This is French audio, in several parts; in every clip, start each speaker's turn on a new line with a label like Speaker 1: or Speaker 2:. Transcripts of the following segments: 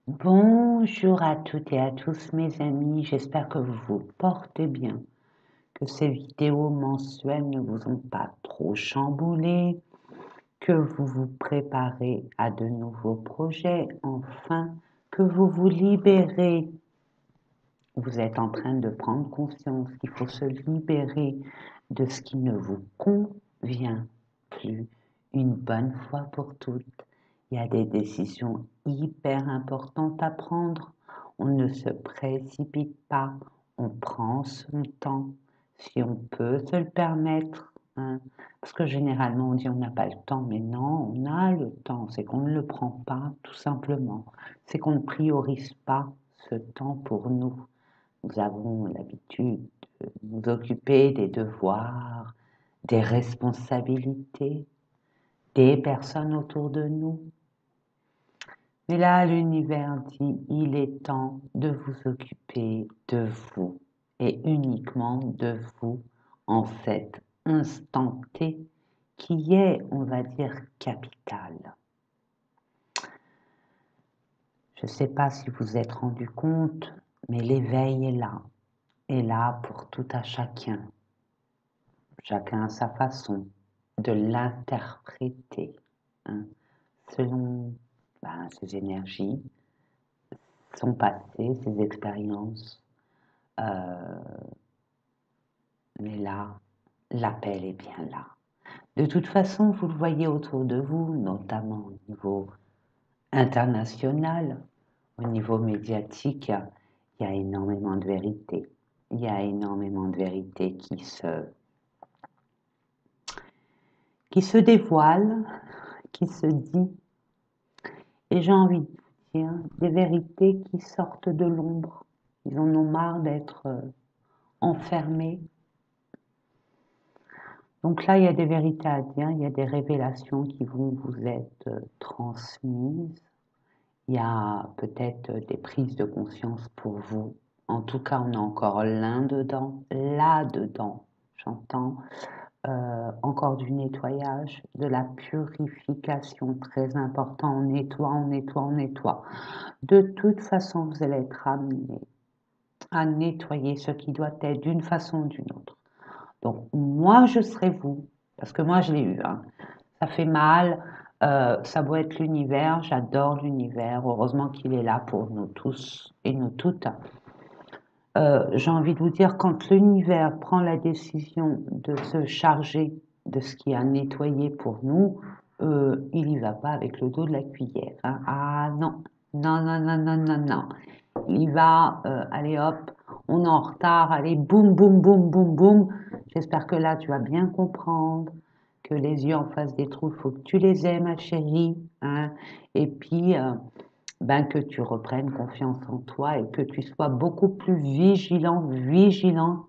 Speaker 1: Bonjour à toutes et à tous mes amis, j'espère que vous vous portez bien, que ces vidéos mensuelles ne vous ont pas trop chamboulé, que vous vous préparez à de nouveaux projets, enfin, que vous vous libérez. Vous êtes en train de prendre conscience qu'il faut se libérer de ce qui ne vous convient plus une bonne fois pour toutes. Il y a des décisions hyper importantes à prendre. On ne se précipite pas, on prend son temps, si on peut se le permettre, hein. Parce que généralement on dit on n'a pas le temps, mais non, on a le temps, c'est qu'on ne le prend pas tout simplement, c'est qu'on ne priorise pas ce temps pour nous. Nous avons l'habitude de nous occuper des devoirs, des responsabilités, des personnes autour de nous. Mais là, l'univers dit, il est temps de vous occuper de vous et uniquement de vous en cet instant T qui est, on va dire, capital. Je ne sais pas si vous vous êtes rendu compte, mais l'éveil est là pour tout à chacun. Chacun a sa façon de l'interpréter, hein, selon ses énergies, son passé, ses expériences. Euh, mais là, l'appel est bien là. De toute façon, vous le voyez autour de vous, notamment au niveau international, au niveau médiatique, il y a énormément de vérité. Il y a énormément de vérité qui se dévoile, qui se dit. Et j'ai envie de vous dire, des vérités qui sortent de l'ombre. Ils en ont marre d'être enfermés. Donc là, il y a des vérités à dire, il y a des révélations qui vont vous être transmises. Il y a peut-être des prises de conscience pour vous. En tout cas, on est encore là-dedans, j'entends. Encore du nettoyage, de la purification, très important, on nettoie, on nettoie, on nettoie. De toute façon, vous allez être amené à nettoyer ce qui doit être d'une façon ou d'une autre. Donc, moi, je serai vous, parce que moi, je l'ai eu, hein. Ça fait mal, ça doit être l'univers, j'adore l'univers, heureusement qu'il est là pour nous tous et nous toutes. J'ai envie de vous dire, quand l'univers prend la décision de se charger de ce qui a nettoyé pour nous, il n'y va pas avec le dos de la cuillère, hein. Ah non, non, non, non, non, non, non. Il va, allez hop, on est en retard, allez, boum, boum, boum, boum, boum. J'espère que là, tu vas bien comprendre que les yeux en face des trous, il faut que tu les aies, ma chérie, hein. Et puis, que tu reprennes confiance en toi et que tu sois beaucoup plus vigilant, vigilante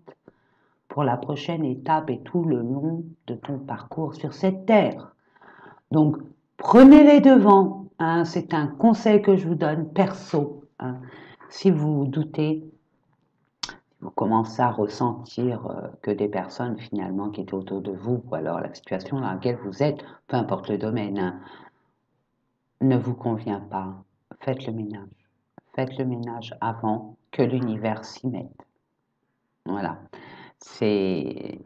Speaker 1: pour la prochaine étape et tout le long de ton parcours sur cette terre. Donc, prenez les devants, hein, c'est un conseil que je vous donne perso, hein. Si vous doutez, vous commencez à ressentir que des personnes finalement qui étaient autour de vous, ou alors la situation dans laquelle vous êtes, peu importe le domaine, hein, ne vous convient pas, faites le ménage. Faites le ménage avant que l'univers s'y mette. Voilà. C'est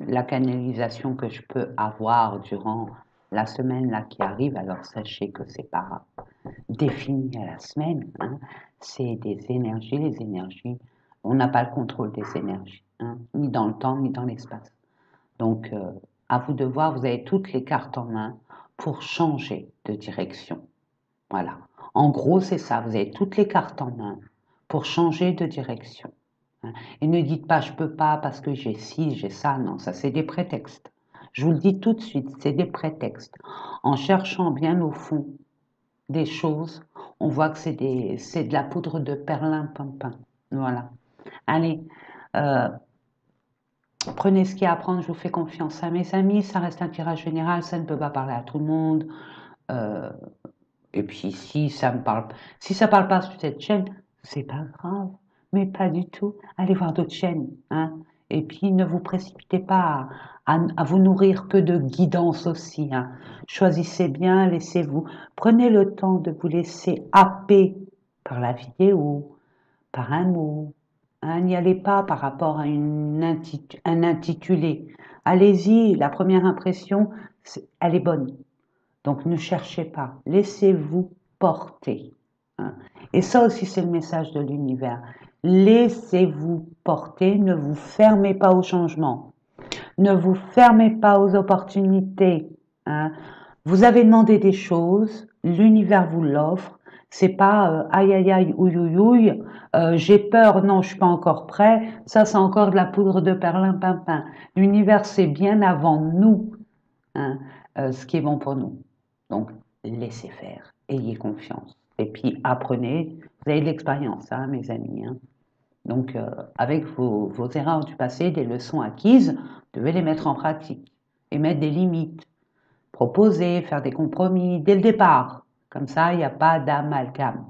Speaker 1: la canalisation que je peux avoir durant la semaine là qui arrive. Alors sachez que c'est pas défini à la semaine, hein. C'est des énergies. Les énergies, on n'a pas le contrôle des énergies, hein, ni dans le temps ni dans l'espace. Donc à vous de voir. Vous avez toutes les cartes en main pour changer de direction. Voilà. En gros, c'est ça. Vous avez toutes les cartes en main pour changer de direction, hein. Et ne dites pas je peux pas parce que j'ai ci, j'ai ça. Non, ça c'est des prétextes. Je vous le dis tout de suite, c'est des prétextes. En cherchant bien au fond des choses, on voit que c'est de la poudre de perlimpinpin. Voilà. Allez, euh, prenez ce qu'il y a à prendre. Je vous fais confiance à mes amis. Ça reste un tirage général. Ça ne peut pas parler à tout le monde. Euh, Et puis si ça parle pas sur cette chaîne, c'est pas grave, mais pas du tout. Allez voir d'autres chaînes, hein. Et puis ne vous précipitez pas à vous nourrir que de guidance aussi, hein. Choisissez bien, laissez-vous, prenez le temps de vous laisser happer par la vidéo, par un mot. Hein, n'y allez pas par rapport à un intitulé. Allez-y, la première impression, elle est bonne. Donc ne cherchez pas, laissez-vous porter. Hein. Et ça aussi, c'est le message de l'univers. Laissez-vous porter, ne vous fermez pas au changement, ne vous fermez pas aux opportunités. Hein. Vous avez demandé des choses, l'univers vous l'offre. C'est pas aïe aïe aïe ouïe ouïe ouïe, j'ai peur, non, je suis pas encore prêt. Ça, c'est encore de la poudre de perlimpinpin. L'univers, c'est bien avant nous, hein, ce qui est bon pour nous. Donc, laissez faire, ayez confiance. Et puis, apprenez. Vous avez de l'expérience, hein, mes amis. Hein. Donc, avec vos erreurs du passé, des leçons acquises, vous devez les mettre en pratique et mettre des limites. Proposer, faire des compromis dès le départ. Comme ça, il n'y a pas d'amalgame.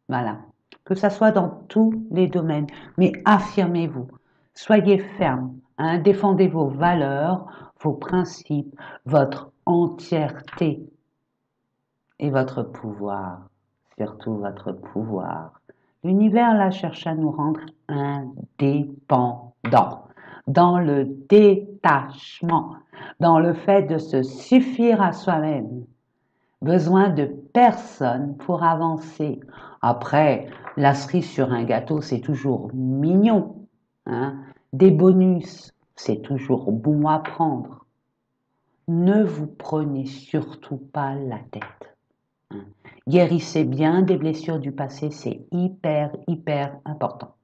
Speaker 1: Voilà. Que ça soit dans tous les domaines. Mais affirmez-vous. Soyez ferme. Hein, défendez vos valeurs, vos principes, votre entièreté et votre pouvoir. Surtout votre pouvoir. L'univers, là, cherche à nous rendre indépendants. Dans le détachement, dans le fait de se suffire à soi-même. Besoin de personne pour avancer. Après, la cerise sur un gâteau, c'est toujours mignon. Hein. Des bonus, c'est toujours bon à prendre. Ne vous prenez surtout pas la tête. Hein. Guérissez bien des blessures du passé, c'est hyper, hyper important.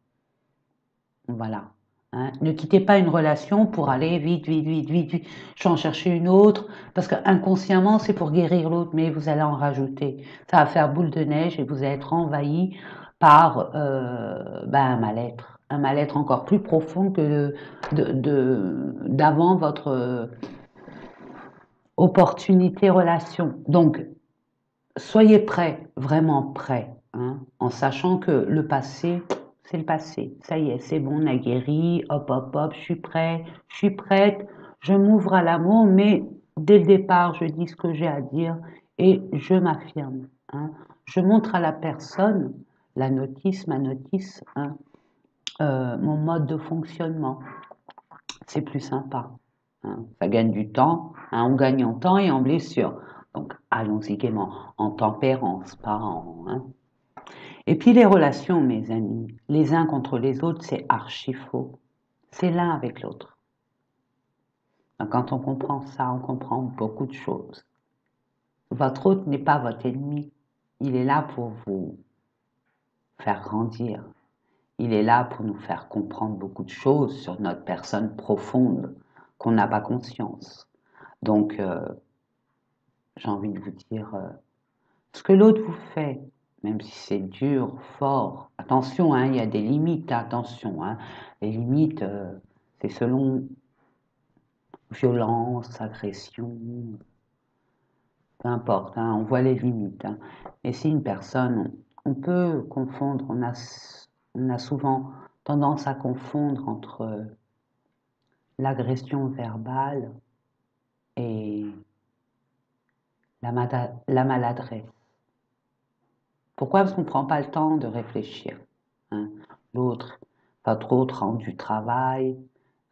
Speaker 1: Voilà. Hein. Ne quittez pas une relation pour aller vite, vite, vite, vite, vite, j'en chercher une autre, parce qu'inconsciemment, c'est pour guérir l'autre, mais vous allez en rajouter. Ça va faire boule de neige et vous allez être envahi par un mal-être encore plus profond que d'avant votre opportunité relation. Donc, soyez prêts, vraiment prêts, hein, en sachant que le passé, c'est le passé. Ça y est, c'est bon, on a guéri, hop, hop, hop, je suis prêt, je suis prête, je m'ouvre à l'amour, mais dès le départ, je dis ce que j'ai à dire et je m'affirme. Hein. Je montre à la personne, la notice, ma notice, hein, mon mode de fonctionnement. C'est plus sympa. Hein. Ça gagne du temps, hein, on gagne en temps et en blessure. Donc allons-y gaiement, en tempérance, pas en... Hein. Et puis les relations, mes amis, les uns contre les autres, c'est archi faux. C'est l'un avec l'autre. Quand on comprend ça, on comprend beaucoup de choses. Votre autre n'est pas votre ennemi. Il est là pour vous faire grandir. Il est là pour nous faire comprendre beaucoup de choses sur notre personne profonde qu'on n'a pas conscience. Donc, j'ai envie de vous dire, ce que l'autre vous fait, même si c'est dur, fort, attention, hein, il y a des limites, attention. Hein, les limites, c'est selon violence, agression, peu importe, hein, on voit les limites. Hein. Et si une personne, on peut confondre, on a souvent tendance à confondre entre l'agression verbale et la maladresse. Pourquoi? Parce qu'on ne prend pas le temps de réfléchir. Hein. L'autre, votre autre rentre du travail,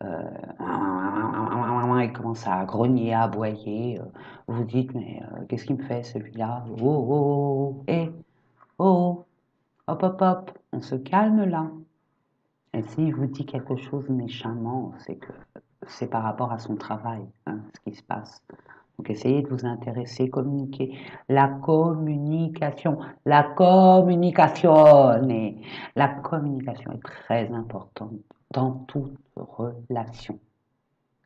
Speaker 1: il commence à grogner, à aboyer. Vous dites, mais qu'est-ce qu'il me fait celui-là? Oh, oh, oh, oh, oh, hop, hop, hop, on se calme là. Et s'il vous dit quelque chose méchamment, c'est que c'est par rapport à son travail, hein, ce qui se passe. Donc essayez de vous intéresser, communiquer. La communication est très importante dans toute relation.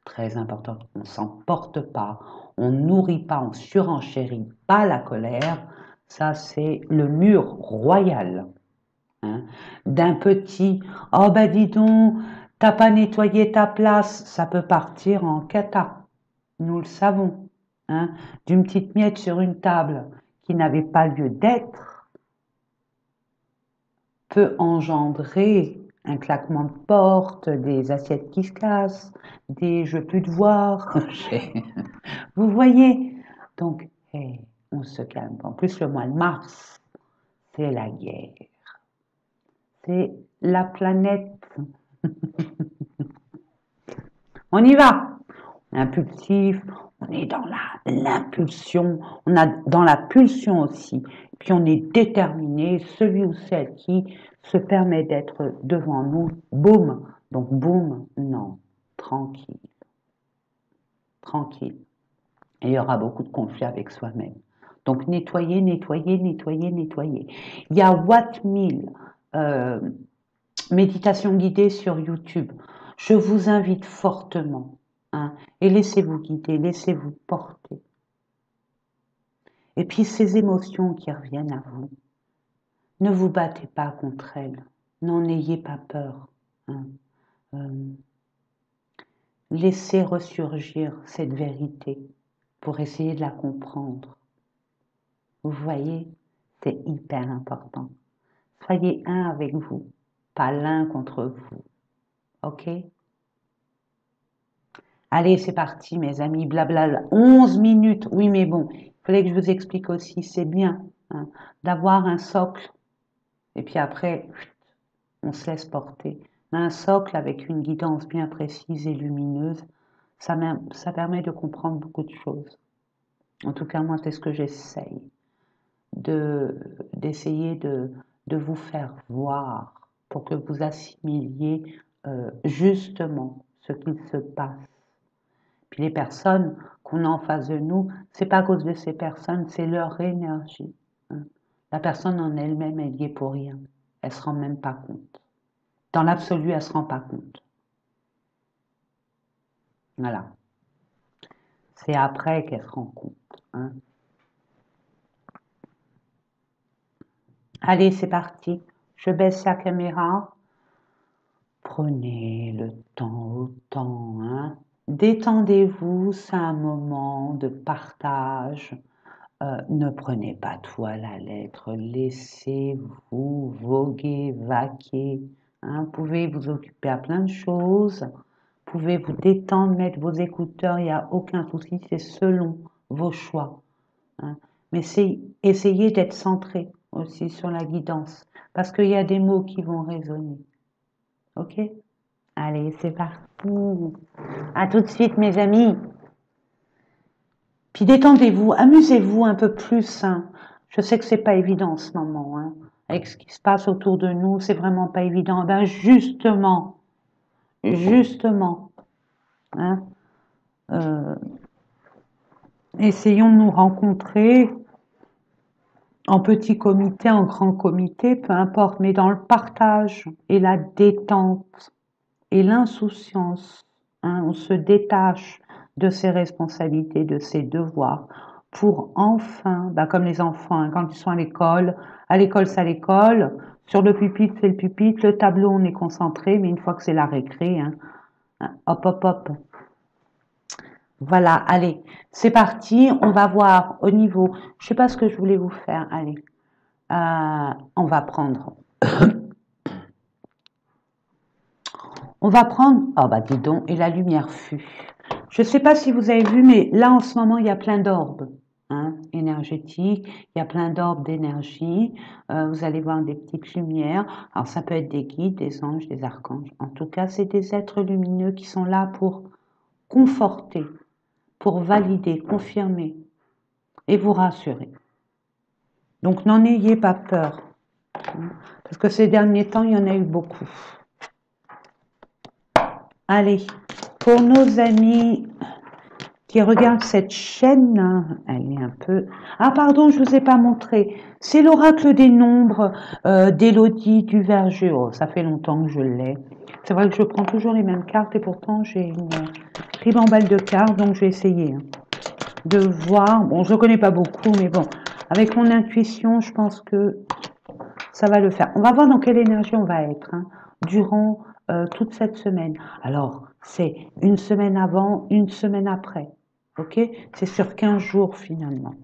Speaker 1: Très importante. On ne s'emporte pas, on nourrit pas, on surenchérit pas la colère. Ça, c'est le mur royal. Hein, d'un petit, oh ben dis donc, t'as pas nettoyé ta place, ça peut partir en cata, nous le savons. Hein, d'une petite miette sur une table qui n'avait pas lieu d'être peut engendrer un claquement de porte, des assiettes qui se cassent, des je veux plus te voir. Vous voyez, donc hey, on se calme. En plus, le mois de mars, c'est la guerre. C'est la planète. On y va. On est impulsif, on est dans l'impulsion, on a dans la pulsion aussi. Puis on est déterminé, celui ou celle qui se permet d'être devant nous, boum. Donc boum, non, tranquille, tranquille. Et il y aura beaucoup de conflits avec soi-même. Donc nettoyer, nettoyer, nettoyer, nettoyer. Il y a What Mill, méditation guidée sur YouTube. Je vous invite fortement, hein, et laissez-vous guider, laissez-vous porter. Et puis ces émotions qui reviennent à vous, ne vous battez pas contre elles, n'en ayez pas peur. Hein. Laissez ressurgir cette vérité pour essayer de la comprendre. Vous voyez, c'est hyper important. Soyez un avec vous, pas l'un contre vous. Ok? Allez, c'est parti, mes amis, blabla. 11 minutes. Oui, mais bon, il fallait que je vous explique aussi, c'est bien, hein, d'avoir un socle. Et puis après, on se laisse porter. Mais un socle avec une guidance bien précise et lumineuse, ça permet de comprendre beaucoup de choses. En tout cas, moi, c'est ce que j'essaye. D'essayer de vous faire voir pour que vous assimiliez justement ce qu'il se passe. Puis les personnes qu'on a en face de nous, c'est pas à cause de ces personnes, c'est leur énergie. Hein. La personne en elle-même, elle y est pour rien. Elle se rend même pas compte. Dans l'absolu, elle se rend pas compte. Voilà. C'est après qu'elle se rend compte. Hein. Allez, c'est parti. Je baisse la caméra. Prenez le temps, hein. Détendez-vous, c'est un moment de partage. Ne prenez pas tout à la lettre, laissez-vous voguer, vaquer. Hein. Vous pouvez vous occuper à plein de choses, vous pouvez vous détendre, mettre vos écouteurs, il n'y a aucun souci, c'est selon vos choix. Hein. Mais essayez d'être centré aussi sur la guidance, parce qu'il y a des mots qui vont résonner. Ok? Allez, c'est parti. À tout de suite, mes amis. Puis détendez-vous, amusez-vous un peu plus. Hein. Je sais que c'est pas évident en ce moment. Hein. Avec ce qui se passe autour de nous, c'est vraiment pas évident. Ben justement, hein, essayons de nous rencontrer en petit comité, en grand comité, peu importe, mais dans le partage et la détente et l'insouciance. Hein, on se détache de ses responsabilités, de ses devoirs, pour enfin, bah comme les enfants, hein, quand ils sont à l'école c'est à l'école, sur le pupitre c'est le pupitre, le tableau on est concentré, mais une fois que c'est la récré, hein, hop hop hop. Voilà, allez, c'est parti, on va voir au niveau, je sais pas ce que je voulais vous faire, allez, on va prendre... oh bah dis donc, et la lumière fut. Je ne sais pas si vous avez vu, mais là en ce moment, il y a plein d'orbes hein, énergétiques, il y a plein d'orbes d'énergie. Vous allez voir des petites lumières. Alors ça peut être des guides, des anges, des archanges. En tout cas, c'est des êtres lumineux qui sont là pour conforter, pour valider, confirmer et vous rassurer. Donc n'en ayez pas peur, hein, parce que ces derniers temps, il y en a eu beaucoup. Allez, pour nos amis qui regardent cette chaîne, elle est un peu... Ah pardon, je ne vous ai pas montré. C'est l'oracle des nombres d'Élodie du Verger. Oh, ça fait longtemps que je l'ai. C'est vrai que je prends toujours les mêmes cartes et pourtant j'ai une ribambelle de cartes, donc je vais essayer hein, de voir. Bon, je ne connais pas beaucoup, mais bon, avec mon intuition, je pense que ça va le faire. On va voir dans quelle énergie on va être hein, durant toute cette semaine. Alors, c'est une semaine avant, une semaine après. Ok? C'est sur 15 jours finalement.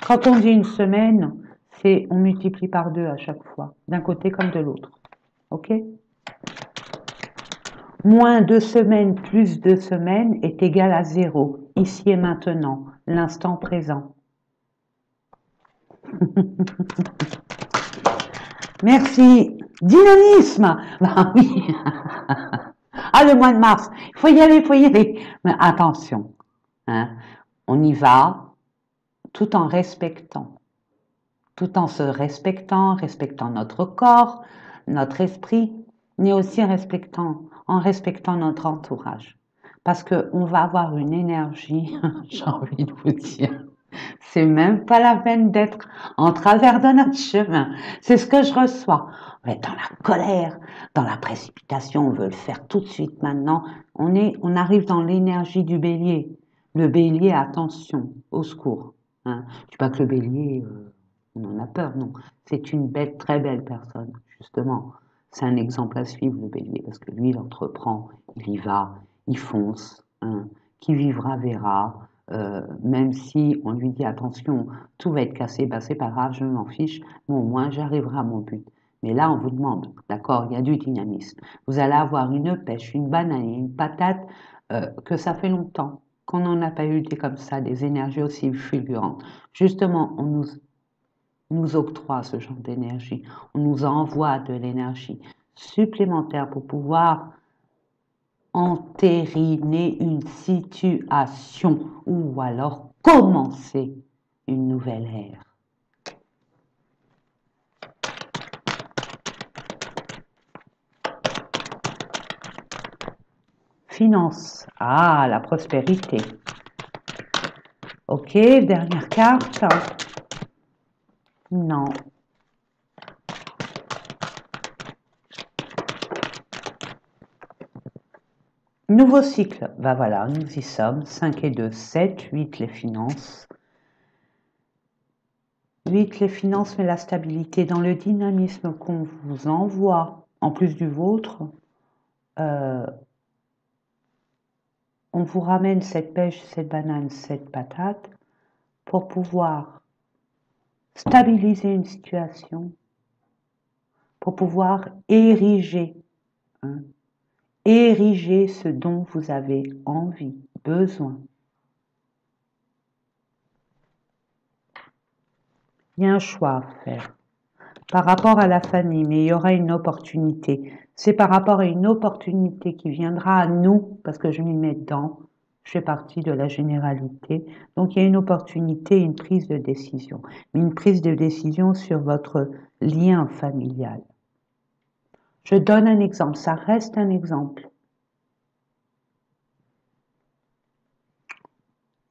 Speaker 1: Quand on dit une semaine, c'est on multiplie par 2 à chaque fois, d'un côté comme de l'autre. Ok? Moins 2 semaines plus 2 semaines est égal à 0, ici et maintenant, l'instant présent. Merci. Dynamisme. Ben oui. Ah, le mois de mars. Il faut y aller, il faut y aller. Mais attention, hein, on y va tout en respectant. Tout en se respectant, respectant notre corps, notre esprit, mais aussi en respectant notre entourage. Parce qu'on va avoir une énergie, j'ai envie de vous dire, c'est même pas la peine d'être en travers de notre chemin. C'est ce que je reçois. On est dans la colère, dans la précipitation, on veut le faire tout de suite maintenant. On arrive dans l'énergie du bélier. Le bélier, attention, au secours. Hein. Je ne dis pas que le bélier, on en a peur, non. C'est une belle, très belle personne, justement. C'est un exemple à suivre, le bélier, parce que lui, il entreprend, il y va, il fonce. Hein. Qui vivra verra. Même si on lui dit attention, tout va être cassé, bah c'est pas grave, je m'en fiche, bon, au moins j'arriverai à mon but. Mais là, on vous demande, d'accord, il y a du dynamisme. Vous allez avoir une pêche, une banane, une patate, que ça fait longtemps qu'on n'en a pas eu des comme ça, des énergies aussi fulgurantes. Justement, on nous octroie ce genre d'énergie, on nous envoie de l'énergie supplémentaire pour pouvoir entériner une situation ou alors commencer une nouvelle ère. Finance. Ah, la prospérité. Ok, dernière carte. Non. Nouveau cycle. Ben voilà, nous y sommes. 5 et 2, 7, 8 les finances. 8 les finances, mais la stabilité dans le dynamisme qu'on vous envoie, en plus du vôtre, on vous ramène cette pêche, cette banane, cette patate pour pouvoir stabiliser une situation, pour pouvoir ériger, hein, ériger ce dont vous avez envie, besoin. Il y a un choix à faire par rapport à la famille, mais il y aura une opportunité. C'est par rapport à une opportunité qui viendra à nous, parce que je m'y mets dedans, je fais partie de la généralité. Donc il y a une opportunité, une prise de décision. Mais une prise de décision sur votre lien familial. Je donne un exemple, ça reste un exemple.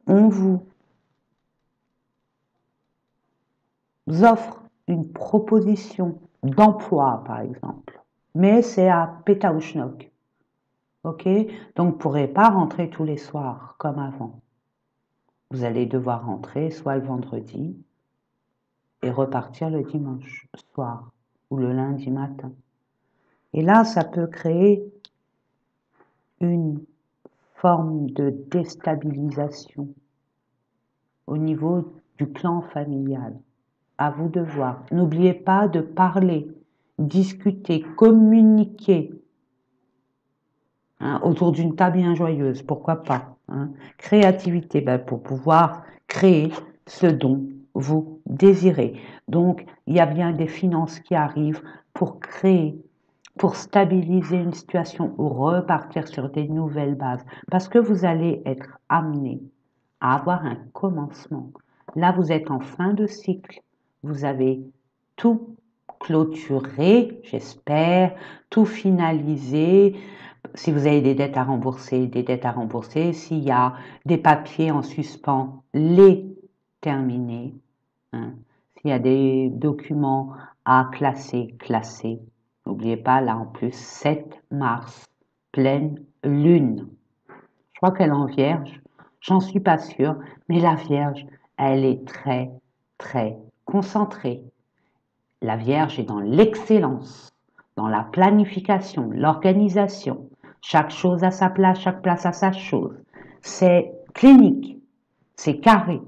Speaker 1: On vous offre une proposition d'emploi, par exemple, mais c'est à Pétaouchnok. Ok? Donc, vous ne pourrez pas rentrer tous les soirs comme avant. Vous allez devoir rentrer soit le vendredi et repartir le dimanche soir ou le lundi matin. Et là, ça peut créer une forme de déstabilisation au niveau du clan familial. À vous de voir. N'oubliez pas de parler, discuter, communiquer. Hein, autour d'une table bien joyeuse, pourquoi pas. Hein. Créativité, ben, pour pouvoir créer ce dont vous désirez. Donc, il y a bien des finances qui arrivent pour créer, pour stabiliser une situation ou repartir sur des nouvelles bases. Parce que vous allez être amené à avoir un commencement. Là, vous êtes en fin de cycle. Vous avez tout clôturé, j'espère, tout finalisé. Si vous avez des dettes à rembourser, des dettes à rembourser. S'il y a des papiers en suspens, les terminer. Hein. S'il y a des documents à classer, classer. N'oubliez pas, là en plus, 7 mars, pleine lune. Je crois qu'elle est en vierge, j'en suis pas sûre, mais la vierge, elle est très, très concentrée. La vierge est dans l'excellence, dans la planification, l'organisation. Chaque chose à sa place, chaque place à sa chose. C'est clinique, c'est carré.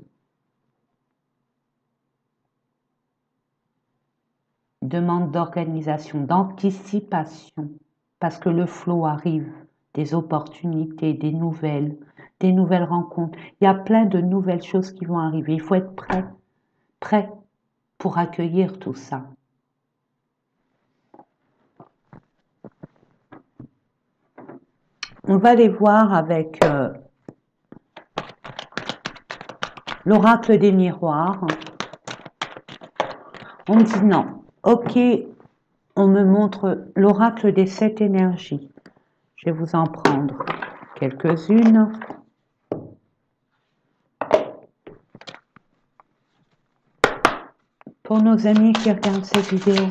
Speaker 1: Demande d'organisation, d'anticipation, parce que le flot arrive, des opportunités, des nouvelles rencontres. Il y a plein de nouvelles choses qui vont arriver. Il faut être prêt pour accueillir tout ça. On va les voir avec l'oracle des miroirs. On me dit non. Ok, on me montre l'oracle des 7 énergies. Je vais vous en prendre quelques-unes. Pour nos amis qui regardent cette vidéo.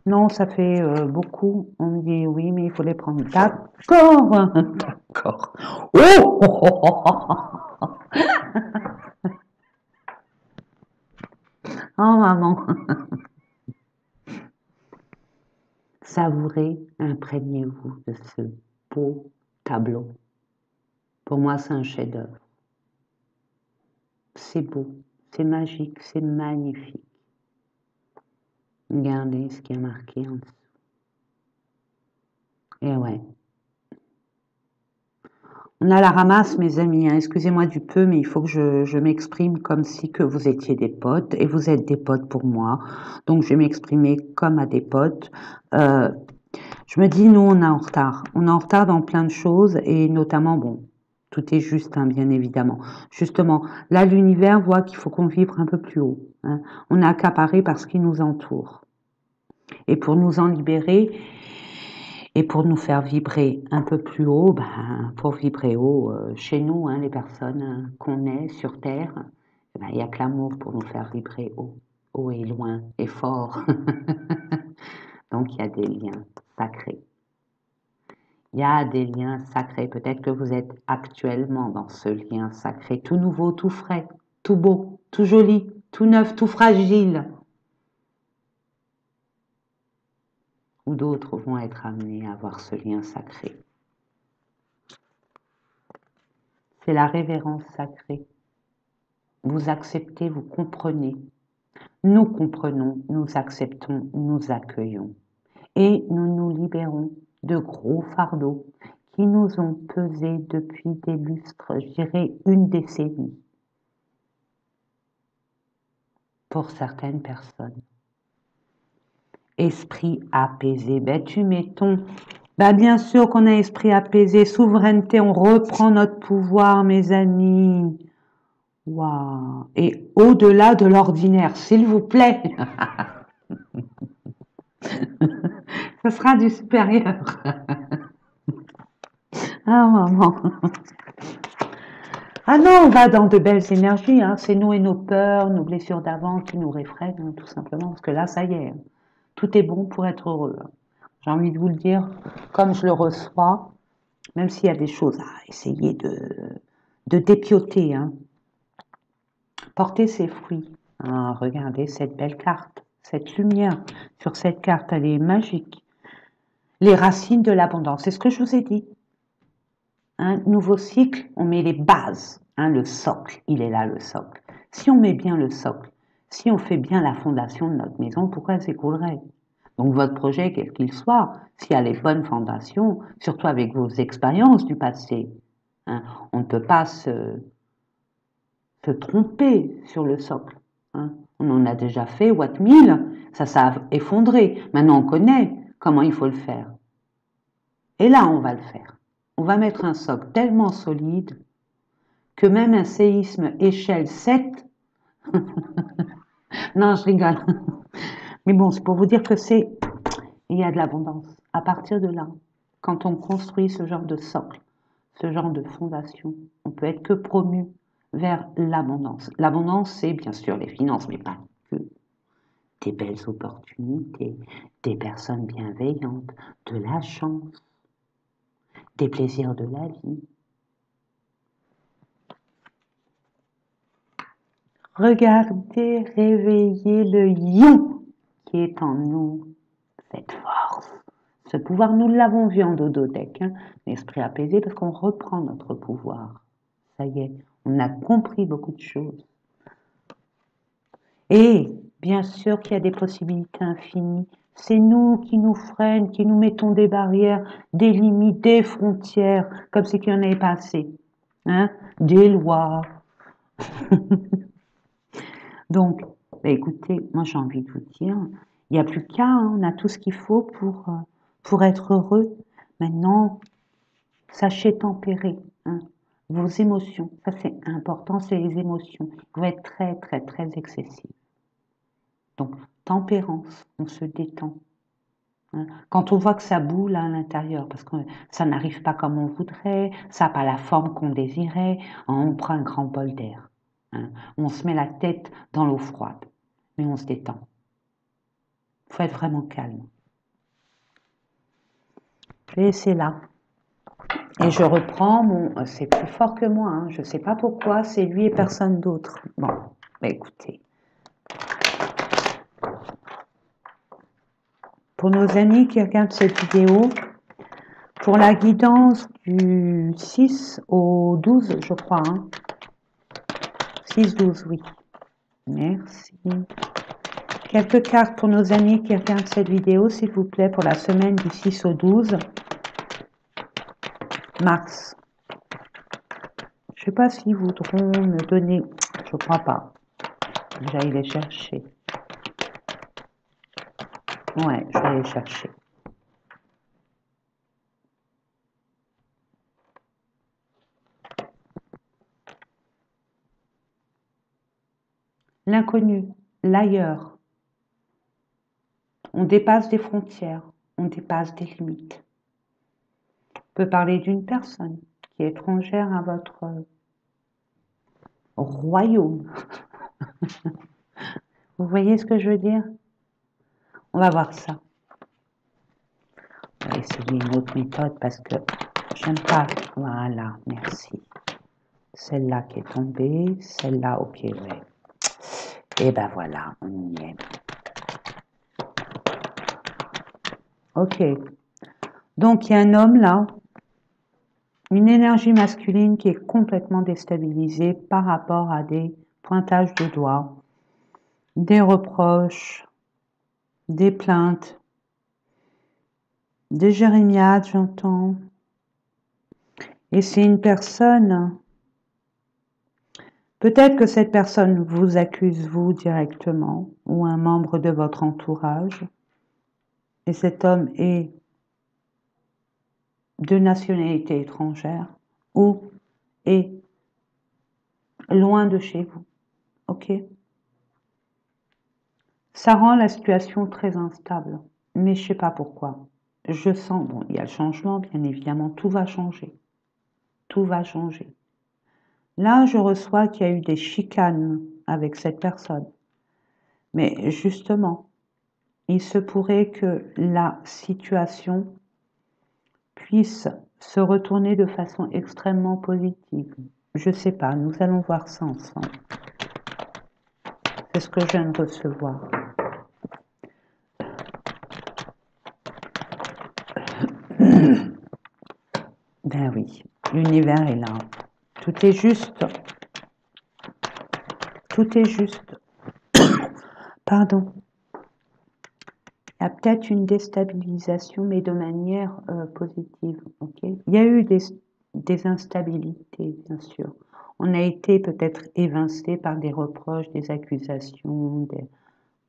Speaker 1: Non, ça fait beaucoup. On me dit oui, mais il faut les prendre. D'accord. D'accord. Oh, oh maman. Savourez, imprégnez-vous de ce beau tableau. Pour moi, c'est un chef-d'œuvre. C'est beau, c'est magique, c'est magnifique. Regardez ce qui est marqué en dessous. Et ouais. On a la ramasse, mes amis. Hein. Excusez-moi du peu, mais il faut que je m'exprime comme si que vous étiez des potes. Et vous êtes des potes pour moi. Donc, je vais m'exprimer comme à des potes. Je me dis, nous, on est en retard. On est en retard dans plein de choses. Et notamment, bon, tout est juste, hein, bien évidemment. Justement, là, l'univers voit qu'il faut qu'on vibre un peu plus haut. Hein. On est accaparé par ce qui nous entoure. Et pour nous en libérer, et pour nous faire vibrer un peu plus haut, ben, pour vibrer haut, chez nous, hein, les personnes qu'on est sur Terre, ben, il n'y a que l'amour pour nous faire vibrer haut, haut et loin et fort. Donc il y a des liens sacrés. Il y a des liens sacrés. Peut-être que vous êtes actuellement dans ce lien sacré, tout nouveau, tout frais, tout beau, tout joli, tout neuf, tout fragile. Ou d'autres vont être amenés à avoir ce lien sacré. C'est la révérence sacrée. Vous acceptez, vous comprenez. Nous comprenons, nous acceptons, nous accueillons. Et nous nous libérons de gros fardeaux qui nous ont pesé depuis des lustres, je dirais une décennie, pour certaines personnes. Esprit apaisé, ben tu m'étonnes. Ben bien sûr qu'on a esprit apaisé, souveraineté, on reprend notre pouvoir, mes amis. Waouh. Et au-delà de l'ordinaire, s'il vous plaît. Ce sera du supérieur. Ah maman. Ah non, on va dans de belles énergies. Hein. C'est nous et nos peurs, nos blessures d'avant qui nous réfrènent, hein, tout simplement. Parce que là, ça y est, tout est bon pour être heureux. J'ai envie de vous le dire, comme je le reçois, même s'il y a des choses à essayer de dépioter. Hein. Portez ses fruits. Ah, regardez cette belle carte, cette lumière sur cette carte, elle est magique. Les racines de l'abondance, c'est ce que je vous ai dit. Un nouveau cycle, on met les bases, hein, le socle, il est là le socle. Si on met bien le socle, si on fait bien la fondation de notre maison, pourquoi elle s'écroulerait? Donc votre projet, quel qu'il soit, s'il y a les bonnes fondations, surtout avec vos expériences du passé, hein, on ne peut pas se tromper sur le socle. Hein. On en a déjà fait, Watt 1000, ça s'est effondré. Maintenant on connaît comment il faut le faire. Et là on va le faire. On va mettre un socle tellement solide que même un séisme échelle 7, non je rigole, mais bon c'est pour vous dire que il y a de l'abondance. À partir de là, quand on construit ce genre de socle, ce genre de fondation, on peut être que promu vers l'abondance. L'abondance c'est bien sûr les finances, mais pas que. Des belles opportunités, des personnes bienveillantes, de la chance, des plaisirs de la vie. Regardez, réveillez le lion qui est en nous, cette force, ce pouvoir. Nous l'avons vu en dodothèque, hein, l'esprit apaisé, parce qu'on reprend notre pouvoir. Ça y est, on a compris beaucoup de choses. Et bien sûr qu'il y a des possibilités infinies. C'est nous qui nous freinons, qui nous mettons des barrières, des limites, des frontières, comme si qu'il n'y en avait pas assez. Hein, des lois. Donc, Bah, écoutez, moi j'ai envie de vous dire, il n'y a plus qu'à, hein, on a tout ce qu'il faut pour être heureux. Maintenant, sachez tempérer, hein, vos émotions. Ça c'est important, c'est les émotions. Vous pouvez être très très très excessif. Donc, tempérance, on se détend. Hein. Quand on voit que ça boule à l'intérieur, parce que ça n'arrive pas comme on voudrait, ça n'a pas la forme qu'on désirait, on prend un grand bol d'air. Hein. On se met la tête dans l'eau froide, mais on se détend. Il faut être vraiment calme. Je vais laisser là. Et je reprends mon... C'est plus fort que moi, hein. Je ne sais pas pourquoi, c'est lui et personne d'autre. Bon, bah écoutez. Pour nos amis qui regardent cette vidéo, pour la guidance du 6 au 12, je crois, hein. 6-12, oui. Merci. Quelques cartes pour nos amis qui regardent cette vidéo, s'il vous plaît, pour la semaine du 6 au 12 mars. Je ne sais pas s'ils voudront me donner... Je ne crois pas. J'aille les chercher. Ouais, je vais aller les chercher. L'inconnu, l'ailleurs. On dépasse des frontières, on dépasse des limites. On peut parler d'une personne qui est étrangère à votre royaume. Vous voyez ce que je veux dire? On va voir ça. On va essayer une autre méthode parce que j'aime pas. Voilà, merci. Celle-là qui est tombée, celle-là, ok, ouais. Et ben voilà, on y est. Ok. Donc il y a un homme là, une énergie masculine qui est complètement déstabilisée par rapport à des pointages de doigts, des reproches, des plaintes, des jérémiades, j'entends. Et c'est une personne, peut-être que cette personne vous accuse vous directement ou un membre de votre entourage. Et cet homme est de nationalité étrangère ou est loin de chez vous. Ok? Ça rend la situation très instable, mais je ne sais pas pourquoi. Je sens, bon, il y a le changement, bien évidemment, tout va changer. Tout va changer. Là, je reçois qu'il y a eu des chicanes avec cette personne. Mais justement, il se pourrait que la situation puisse se retourner de façon extrêmement positive. Je ne sais pas, nous allons voir ça ensemble. C'est ce que je viens de recevoir. Ben oui, l'univers est là. Tout est juste. Tout est juste. Pardon. Il y a peut-être une déstabilisation, mais de manière positive. Okay, il y a eu des instabilités, bien sûr. On a été peut-être évincé par des reproches, des accusations,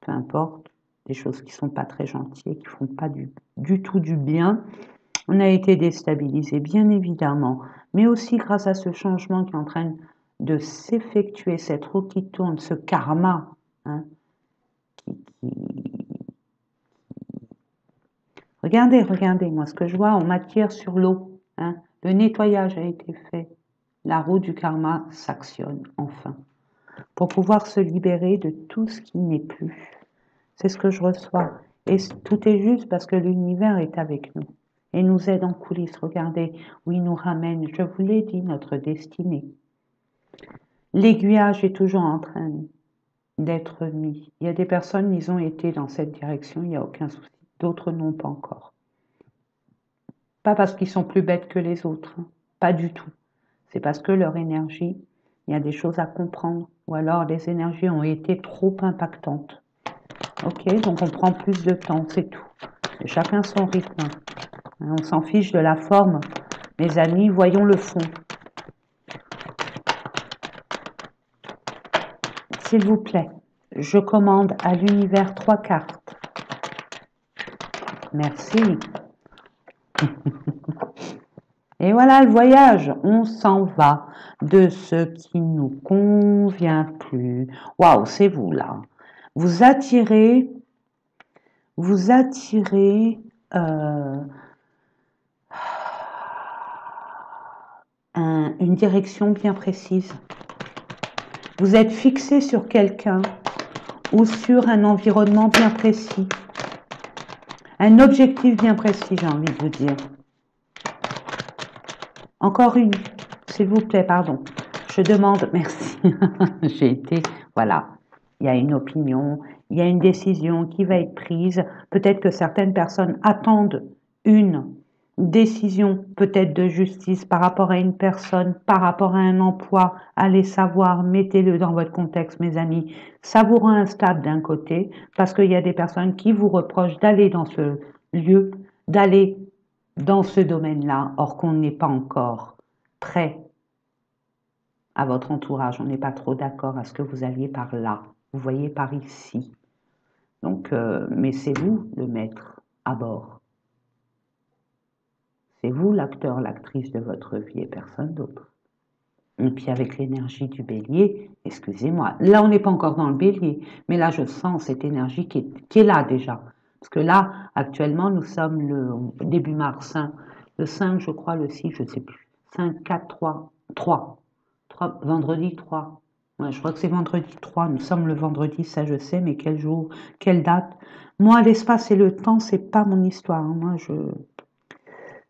Speaker 1: peu importe, des choses qui ne sont pas très gentilles, qui ne font pas du tout du bien. On a été déstabilisé, bien évidemment, mais aussi grâce à ce changement qui est en train de s'effectuer, cette roue qui tourne, ce karma, hein, Regardez, moi ce que je vois, on m'attire sur l'eau. Hein. Le nettoyage a été fait. La roue du karma s'actionne enfin pour pouvoir se libérer de tout ce qui n'est plus. C'est ce que je reçois. Et tout est juste parce que l'univers est avec nous et nous aide en coulisses. Regardez où il nous ramène. Je vous l'ai dit, notre destinée. L'aiguillage est toujours en train d'être mis. Il y a des personnes, ils ont été dans cette direction, il n'y a aucun souci. D'autres n'ont pas encore. Pas parce qu'ils sont plus bêtes que les autres, hein. Pas du tout. C'est parce que leur énergie, il y a des choses à comprendre, ou alors les énergies ont été trop impactantes. Ok, donc on prend plus de temps, c'est tout. Et chacun son rythme. On s'en fiche de la forme. Mes amis, voyons le fond. S'il vous plaît, Je commande à l'univers 3 cartes. Merci. Et voilà le voyage, on s'en va de ce qui nous convient plus. Waouh, c'est vous là. Vous attirez euh, une direction bien précise. Vous êtes fixé sur quelqu'un ou sur un environnement bien précis. Un objectif bien précis, j'ai envie de vous dire. Encore une, s'il vous plaît, pardon. Je demande, merci. J'ai été, voilà. Il y a une opinion, il y a une décision qui va être prise. Peut-être que certaines personnes attendent une décision, peut-être de justice par rapport à une personne, par rapport à un emploi. Allez savoir, mettez-le dans votre contexte, mes amis. Ça vous rend instable d'un côté, parce qu'il y a des personnes qui vous reprochent d'aller dans ce lieu, d'aller dans ce domaine-là, or qu'on n'est pas encore prêt à votre entourage, on n'est pas trop d'accord à ce que vous alliez par là, vous voyez par ici. Donc, mais c'est vous le maître à bord. C'est vous l'acteur, l'actrice de votre vie et personne d'autre. Et puis avec l'énergie du bélier, excusez-moi, là on n'est pas encore dans le bélier, mais là je sens cette énergie qui est là déjà. Parce que là, actuellement, nous sommes le début mars, hein, le 5, je crois, le 6, je ne sais plus. 5, 4, 3, vendredi 3. Ouais, je crois que c'est vendredi 3, nous sommes le vendredi, ça je sais, mais quel jour, quelle date. Moi, l'espace et le temps, c'est pas mon histoire. Hein. Moi,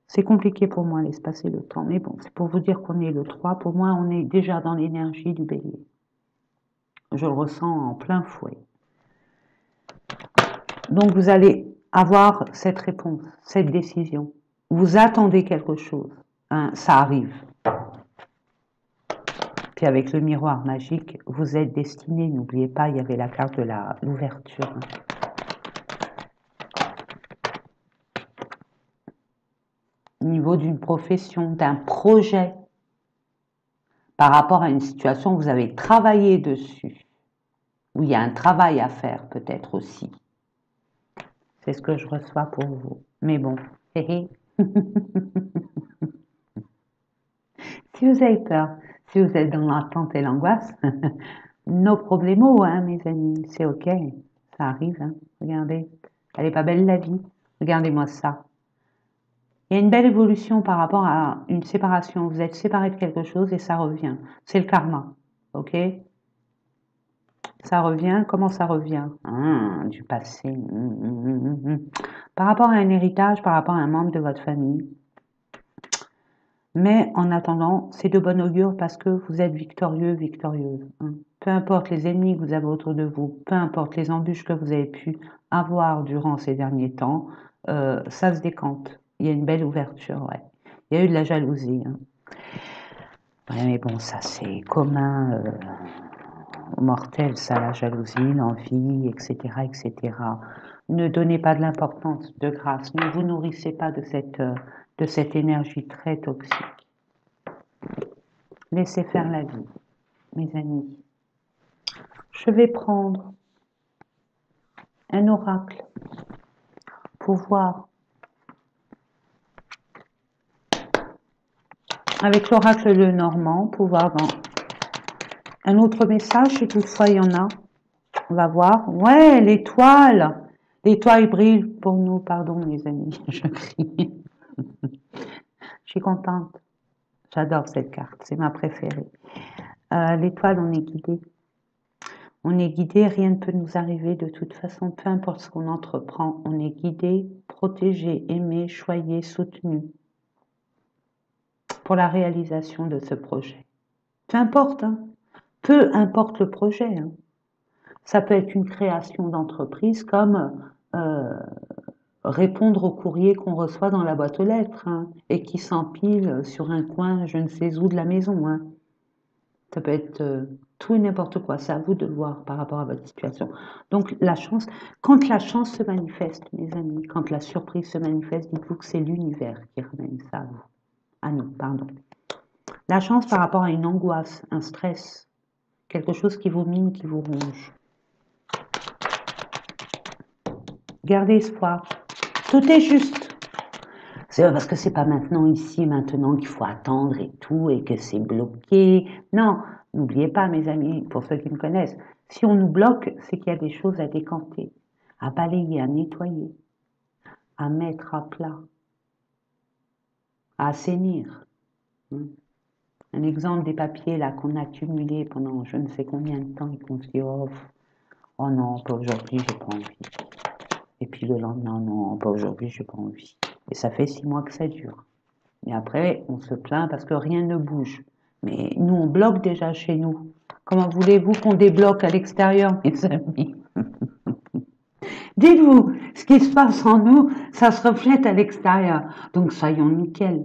Speaker 1: c'est compliqué pour moi, l'espace et le temps. Mais bon, c'est pour vous dire qu'on est le 3. Pour moi, on est déjà dans l'énergie du bélier. Je le ressens en plein fouet. Donc, vous allez avoir cette réponse, cette décision. Vous attendez quelque chose. Hein, ça arrive. Puis avec le miroir magique, vous êtes destiné. N'oubliez pas, il y avait la carte de l'ouverture. Hein. Au niveau d'une profession, d'un projet, par rapport à une situation, vous avez travaillé dessus, où il y a un travail à faire peut-être aussi. C'est ce que je reçois pour vous. Mais bon, si vous avez peur, si vous êtes dans l'attente et l'angoisse, no problemo, hein, mes amis, c'est ok, ça arrive, hein. Regardez, elle est pas belle la vie, regardez-moi ça. Il y a une belle évolution par rapport à une séparation, vous êtes séparé de quelque chose et ça revient, c'est le karma, ok? Ça revient, comment ça revient? Du passé. Par rapport à un héritage, par rapport à un membre de votre famille. Mais en attendant, c'est de bon augure parce que vous êtes victorieux, victorieuse. Hein. Peu importe les ennemis que vous avez autour de vous, peu importe les embûches que vous avez pu avoir durant ces derniers temps, ça se décante. Il y a une belle ouverture, ouais. Il y a eu de la jalousie. Hein. Ouais, mais bon, ça c'est commun aux mortels, ça, la jalousie, l'envie, etc., etc. Ne donnez pas de l'importance, de grâce. Ne vous nourrissez pas de cette énergie très toxique. Laissez faire la vie, mes amis. Je vais prendre un oracle pour voir. Avec l'oracle le Normand, pour voir dans un autre message, si toutefois il y en a. On va voir. Ouais, l'étoile. L'étoile brille pour nous, pardon les amis, je crie. Je suis contente. J'adore cette carte, c'est ma préférée. L'étoile, on est guidé. On est guidé, rien ne peut nous arriver de toute façon, peu importe ce qu'on entreprend, on est guidé, protégé, aimé, choyé, soutenu pour la réalisation de ce projet. Peu importe, hein. Peu importe le projet. Hein. Ça peut être une création d'entreprise comme répondre au courrier qu'on reçoit dans la boîte aux lettres hein, et qui s'empile sur un coin je ne sais où de la maison. Hein. Ça peut être tout et n'importe quoi, c'est à vous de le voir par rapport à votre situation. Donc la chance, quand la chance se manifeste, mes amis, quand la surprise se manifeste, dites-vous que c'est l'univers qui ramène ça à vous. À nous, pardon. La chance par rapport à une angoisse, un stress, quelque chose qui vous mine, qui vous ronge. Gardez espoir. Tout est juste. C'est parce que c'est pas maintenant, ici, maintenant qu'il faut attendre et tout, et que c'est bloqué. Non, n'oubliez pas, mes amis, pour ceux qui me connaissent, si on nous bloque, c'est qu'il y a des choses à décanter, à balayer, à nettoyer, à mettre à plat, à assainir. Un exemple des papiers là qu'on a accumulés pendant je ne sais combien de temps et qu'on se dit oh non, pas aujourd'hui, j'ai pas envie. Et puis le lendemain, non, pas aujourd'hui, j'ai pas envie. Et ça fait 6 mois que ça dure. Et après, on se plaint parce que rien ne bouge. Mais nous, on bloque déjà chez nous. Comment voulez-vous qu'on débloque à l'extérieur, mes amis? Dites-vous, ce qui se passe en nous, ça se reflète à l'extérieur. Donc soyons nickel.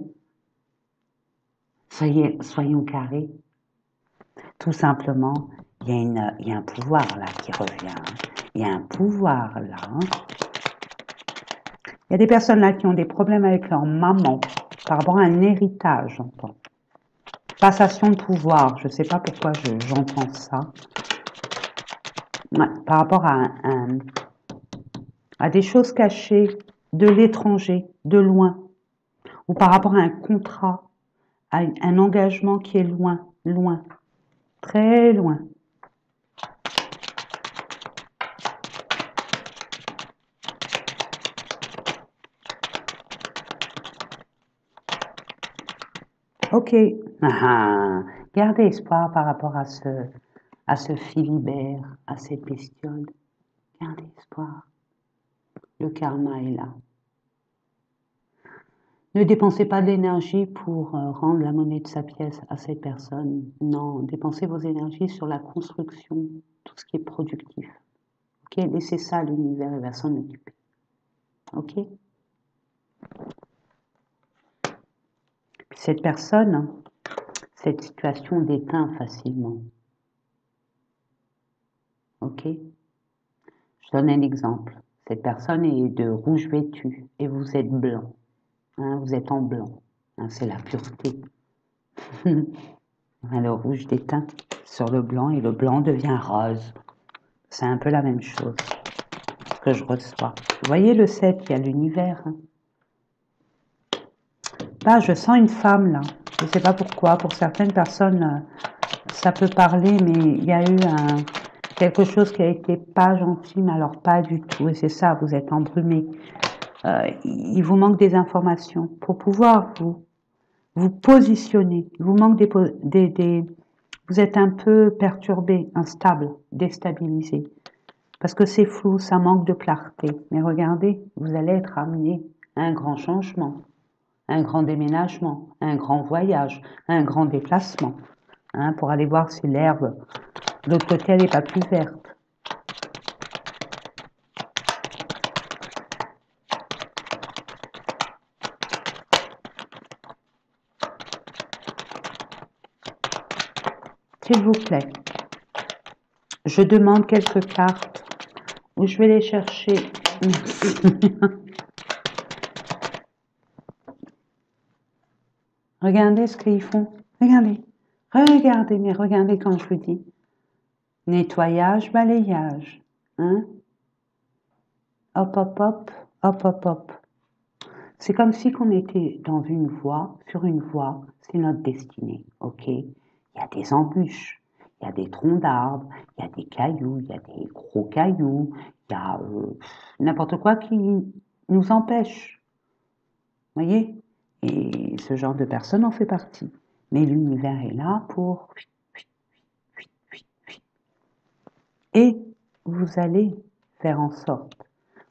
Speaker 1: Soyons carrés. Tout simplement, il y a un pouvoir là qui revient. Il y a un pouvoir là. Il y a des personnes là qui ont des problèmes avec leur maman par rapport à un héritage, j'entends. Passation de pouvoir, je ne sais pas pourquoi j'entends ça. Ouais, par rapport à des choses cachées de l'étranger, de loin, ou par rapport à un contrat, à un engagement qui est loin, loin, très loin. Ok, gardez espoir par rapport à ce Philibert, à cette bestiole. Gardez espoir. Le karma est là. Ne dépensez pas d'énergie pour rendre la monnaie de sa pièce à cette personne. Non, dépensez vos énergies sur la construction, tout ce qui est productif. Ok, laissez ça à l'univers, il va s'en occuper. Ok. Puis cette personne, cette situation déteint facilement. Ok. Je donne un exemple. Cette personne est de rouge vêtu et vous êtes blanc. Hein, vous êtes en blanc. Hein, c'est la pureté. Le rouge déteint sur le blanc et le blanc devient rose. C'est un peu la même chose que je reçois. Vous voyez le 7, il y a l'univers. Hein. Là, je sens une femme là. Je ne sais pas pourquoi. Pour certaines personnes, ça peut parler, mais il y a eu quelque chose qui a été pas gentil, mais alors pas du tout. Et c'est ça, vous êtes embrumé. Il vous manque des informations pour pouvoir vous positionner. Il vous manque vous êtes un peu perturbé, instable, déstabilisé. Parce que c'est flou, ça manque de clarté. Mais regardez, vous allez être amené à un grand changement, un grand déménagement, un grand voyage, un grand déplacement, hein, pour aller voir si l'herbe de l'autre côté, elle n'est pas plus verte. S'il vous plaît, je demande quelques cartes où je vais les chercher. Regardez ce qu'ils font. Regardez. Regardez, mais regardez quand je vous dis. Nettoyage, balayage. Hein? Hop, hop, hop, hop, hop, hop. C'est comme si on était dans une voie, sur une voie, c'est notre destinée, ok? Il y a des embûches, il y a des troncs d'arbres, il y a des cailloux, il y a des gros cailloux, il y a n'importe quoi qui nous empêche, voyez? Et ce genre de personne en fait partie. Mais l'univers est là pour... Et vous allez faire en sorte.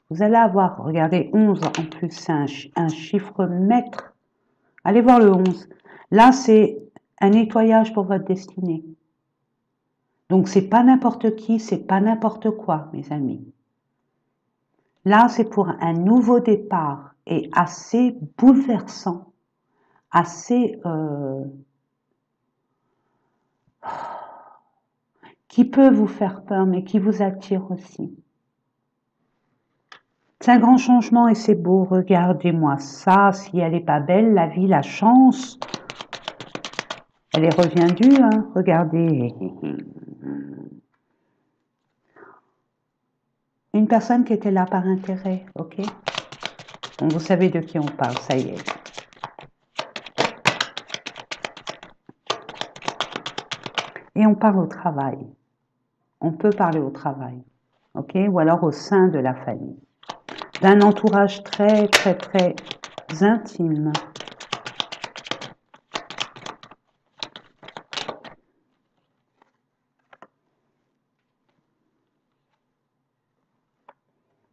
Speaker 1: Vous allez avoir, regardez, 11 en plus, c'est un chiffre maître. Allez voir le 11. Là, c'est un nettoyage pour votre destinée. Donc, c'est pas n'importe qui, c'est pas n'importe quoi, mes amis. Là, c'est pour un nouveau départ et assez bouleversant, assez... qui peut vous faire peur, mais qui vous attire aussi. C'est un grand changement et c'est beau. Regardez-moi ça. Si elle n'est pas belle, la vie, la chance. Elle est reviendue, hein. Regardez. Une personne qui était là par intérêt, ok? Donc, vous savez de qui on parle, ça y est. Et on parle au travail. On peut parler au travail, ok? Ou alors au sein de la famille. D'un entourage très, très, très intime.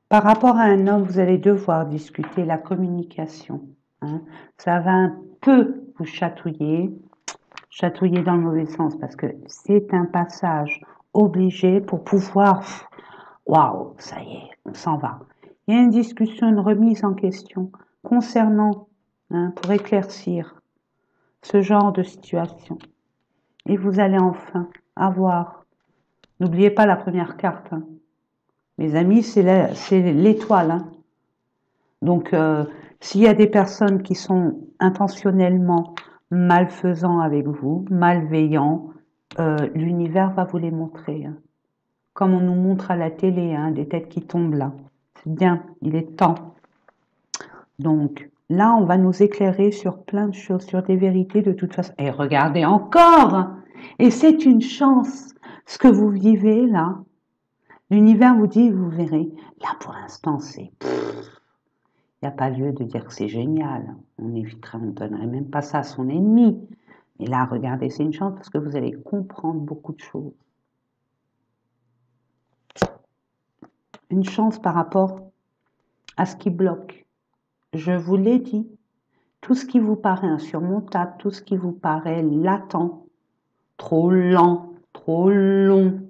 Speaker 1: Par rapport à un homme, vous allez devoir discuter la communication. Hein. Ça va un peu vous chatouiller dans le mauvais sens, parce que c'est un passage obligé pour pouvoir... Waouh, ça y est, on s'en va. Il y a une discussion, une remise en question concernant, pour éclaircir ce genre de situation. Et vous allez enfin avoir... N'oubliez pas la première carte. Hein. Mes amis, c'est l'étoile. Hein. Donc, s'il y a des personnes qui sont intentionnellement malfaisants avec vous, malveillants, l'univers va vous les montrer. Hein. Comme on nous montre à la télé, hein, des têtes qui tombent là. C'est bien, il est temps. Donc, là, on va nous éclairer sur plein de choses, sur des vérités de toute façon. Et regardez encore. Et c'est une chance. Ce que vous vivez là, l'univers vous dit, vous verrez. Là, pour l'instant, c'est... Il n'y a pas lieu de dire que c'est génial. On éviterait, on ne donnerait même pas ça à son ennemi. Mais là, regardez, c'est une chance parce que vous allez comprendre beaucoup de choses. Une chance par rapport à ce qui bloque. Je vous l'ai dit, tout ce qui vous paraît insurmontable, tout ce qui vous paraît latent, trop lent, trop long,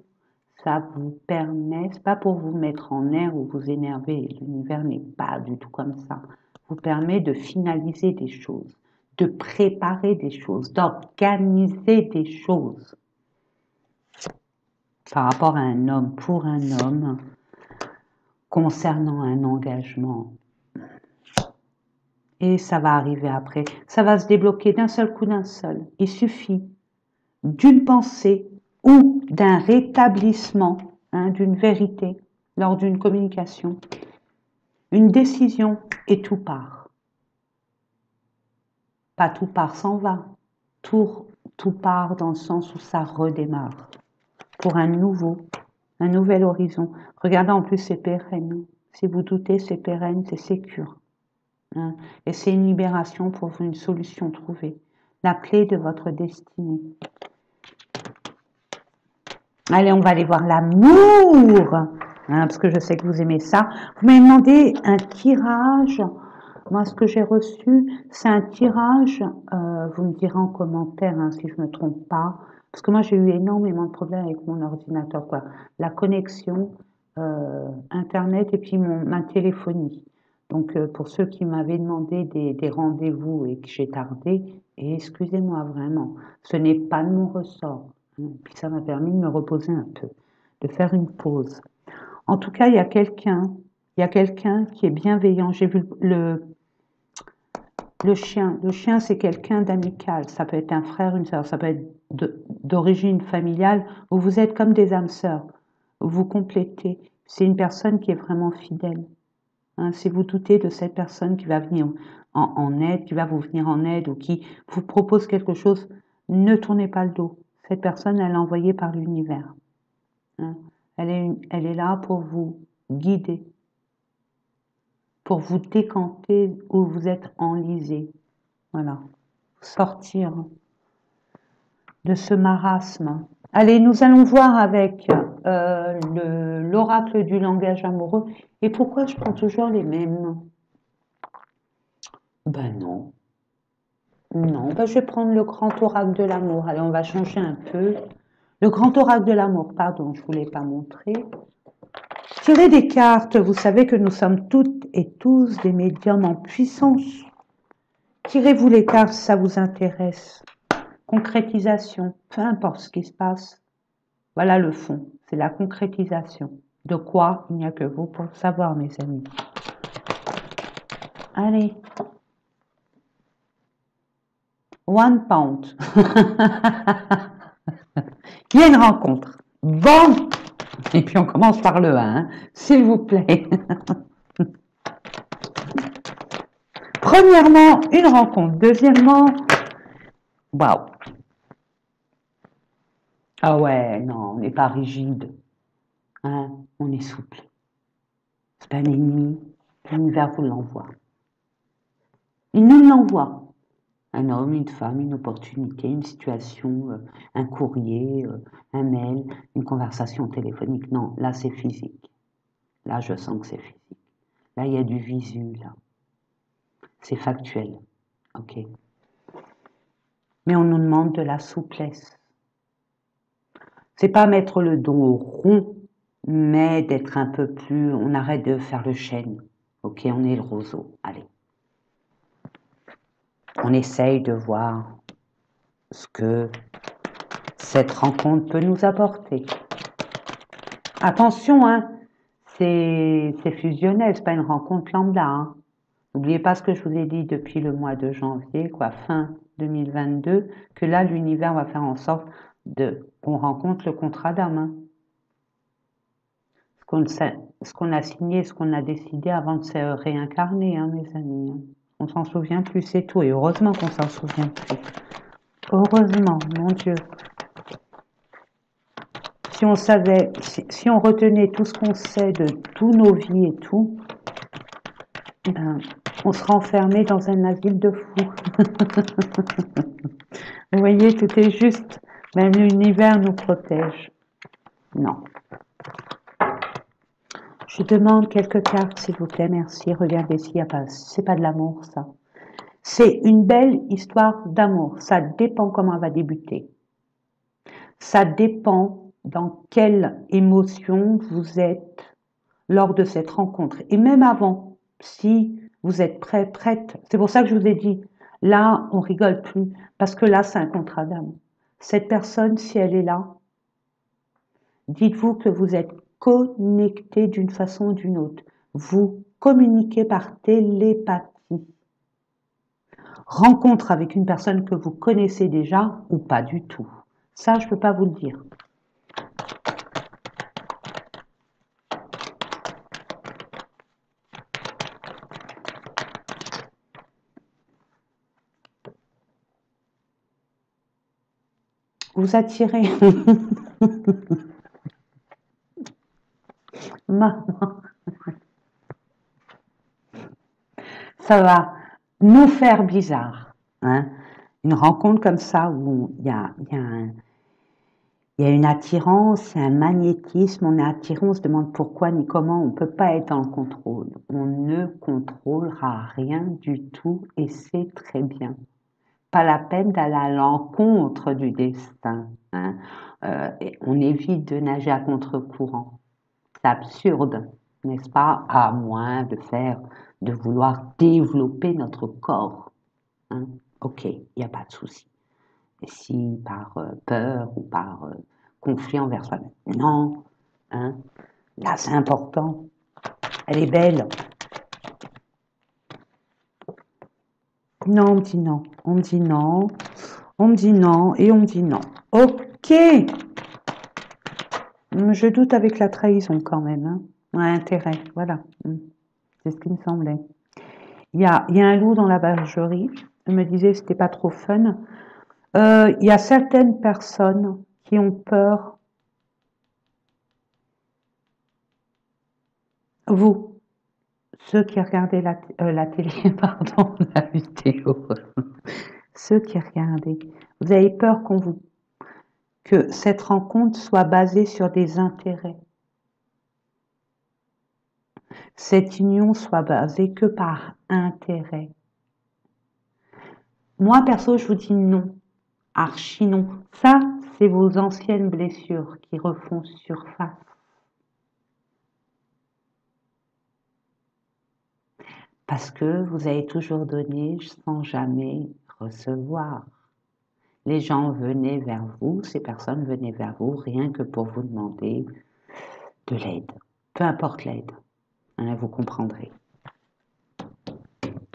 Speaker 1: ça vous permet, c'est pas pour vous mettre en air ou vous énerver, l'univers n'est pas du tout comme ça, vous permet de finaliser des choses, de préparer des choses, d'organiser des choses. Par rapport à un homme, pour un homme, concernant un engagement. Et ça va arriver après. Ça va se débloquer d'un seul coup, d'un seul. Il suffit d'une pensée ou d'un rétablissement, d'une vérité lors d'une communication, une décision et tout part. Pas tout part, s'en va. Tout part dans le sens où ça redémarre pour un nouvel horizon. Regardez, en plus, c'est pérenne. Si vous doutez, c'est pérenne, c'est sécure. Et c'est une libération pour vous, une solution trouvée. La clé de votre destinée. Allez, on va aller voir l'amour, parce que je sais que vous aimez ça. Vous m'avez demandé un tirage. Moi, ce que j'ai reçu, c'est un tirage. Vous me direz en commentaire si je ne me trompe pas. Parce que moi, j'ai eu énormément de problèmes avec mon ordinateur. La connexion, Internet et puis ma téléphonie. Donc, pour ceux qui m'avaient demandé des rendez-vous et que j'ai tardé, et excusez-moi vraiment, ce n'est pas de mon ressort. Puis ça m'a permis de me reposer un peu, de faire une pause. En tout cas, il y a quelqu'un qui est bienveillant. J'ai vu le chien. Le chien, c'est quelqu'un d'amical. Ça peut être un frère, une sœur, ça peut être d'origine familiale, où vous êtes comme des âmes sœurs. Vous complétez. C'est une personne qui est vraiment fidèle. Si vous doutez de cette personne qui va venir en aide, qui va vous venir en aide ou qui vous propose quelque chose, ne tournez pas le dos. Cette personne, elle est envoyée par l'univers. Elle est là pour vous guider, pour vous décanter où vous êtes enlisé. Voilà. Sortir de ce marasme. Allez, nous allons voir avec l'oracle du langage amoureux. Et pourquoi je prends toujours les mêmes? Ben non. Non, ben je vais prendre le grand oracle de l'amour. Allez, on va changer un peu. Le grand oracle de l'amour, pardon, je ne vous l'ai pas montré. Tirez des cartes, vous savez que nous sommes toutes et tous des médiums en puissance. Tirez-vous les cartes si ça vous intéresse. Concrétisation, peu importe ce qui se passe. Voilà le fond, c'est la concrétisation. De quoi? Il n'y a que vous pour le savoir, mes amis. Allez. £1. Il y a une rencontre. Bon. Et puis on commence par le 1, hein, s'il vous plaît. Premièrement, une rencontre. Deuxièmement, waouh. Ah ouais, non, on n'est pas rigide. Hein, on est souple. C'est pas un ennemi. L'univers vous l'envoie. Il nous l'envoie. Un homme, une femme, une opportunité, une situation, un courrier, un mail, une conversation téléphonique. Non, là c'est physique. Là je sens que c'est physique. Là il y a du visu, là. C'est factuel. Ok. Mais on nous demande de la souplesse. C'est pas mettre le dos rond, mais d'être un peu plus. On arrête de faire le chêne. Ok, on est le roseau. Allez. On essaye de voir ce que cette rencontre peut nous apporter. Attention, hein, c'est fusionnel, c'est pas une rencontre lambda. Hein. N'oubliez pas ce que je vous ai dit depuis le mois de janvier, quoi, fin 2022, que là, l'univers va faire en sorte qu'on rencontre le contrat d'âme. Hein. Ce qu'on a signé, ce qu'on a décidé avant de se réincarner, hein, mes amis. Hein. On s'en souvient plus, c'est tout. Et heureusement qu'on s'en souvient plus. Heureusement, mon Dieu. Si on savait, si on retenait tout ce qu'on sait de tous nos vies et tout, ben, on sera enfermé dans un asile de fous. Vous voyez, tout est juste. Même l'univers nous protège. Non. Je demande quelques cartes, s'il vous plaît, merci. Regardez s'il n'y a pas. C'est pas de l'amour, ça. C'est une belle histoire d'amour. Ça dépend comment elle va débuter. Ça dépend dans quelle émotion vous êtes lors de cette rencontre. Et même avant, si vous êtes prêt, prête. C'est pour ça que je vous ai dit, là, on rigole plus. Parce que là, c'est un contrat d'âme. Cette personne, si elle est là, dites-vous que vous êtes connecté d'une façon ou d'une autre. Vous communiquez par télépathie. Rencontre avec une personne que vous connaissez déjà ou pas du tout. Ça, je ne peux pas vous le dire. Vous attirez. Maman. Ça va nous faire bizarre. Hein. Une rencontre comme ça où il y a une attirance, un magnétisme, on est attiré, on se demande pourquoi ni comment, on ne peut pas être en contrôle. On ne contrôlera rien du tout et c'est très bien. Pas la peine d'aller à l'encontre du destin. Hein. On évite de nager à contre-courant. C'est absurde, n'est-ce pas? À moins de vouloir développer notre corps. Hein. Ok, il n'y a pas de souci. Et si par peur ou par conflit envers soi-même. Non, hein. Là c'est important. Elle est belle. Non, on me dit non. On me dit non. On me dit non et on me dit non. Ok. Je doute avec la trahison quand même. Hein. Ouais, intérêt, voilà. C'est ce qui me semblait. Il y a un loup dans la bergerie. Je me disais que c'était pas trop fun. Il y a certaines personnes qui ont peur. Vous, ceux qui regardaient la télé, pardon, la vidéo, ceux qui regardaient, vous avez peur que cette rencontre soit basée sur des intérêts. Cette union soit basée que par intérêt. Moi, perso, je vous dis non. Archi non. Ça, c'est vos anciennes blessures qui refont surface. Parce que vous avez toujours donné sans jamais recevoir. Les gens venaient vers vous, ces personnes venaient vers vous rien que pour vous demander de l'aide. Peu importe l'aide, hein, vous comprendrez.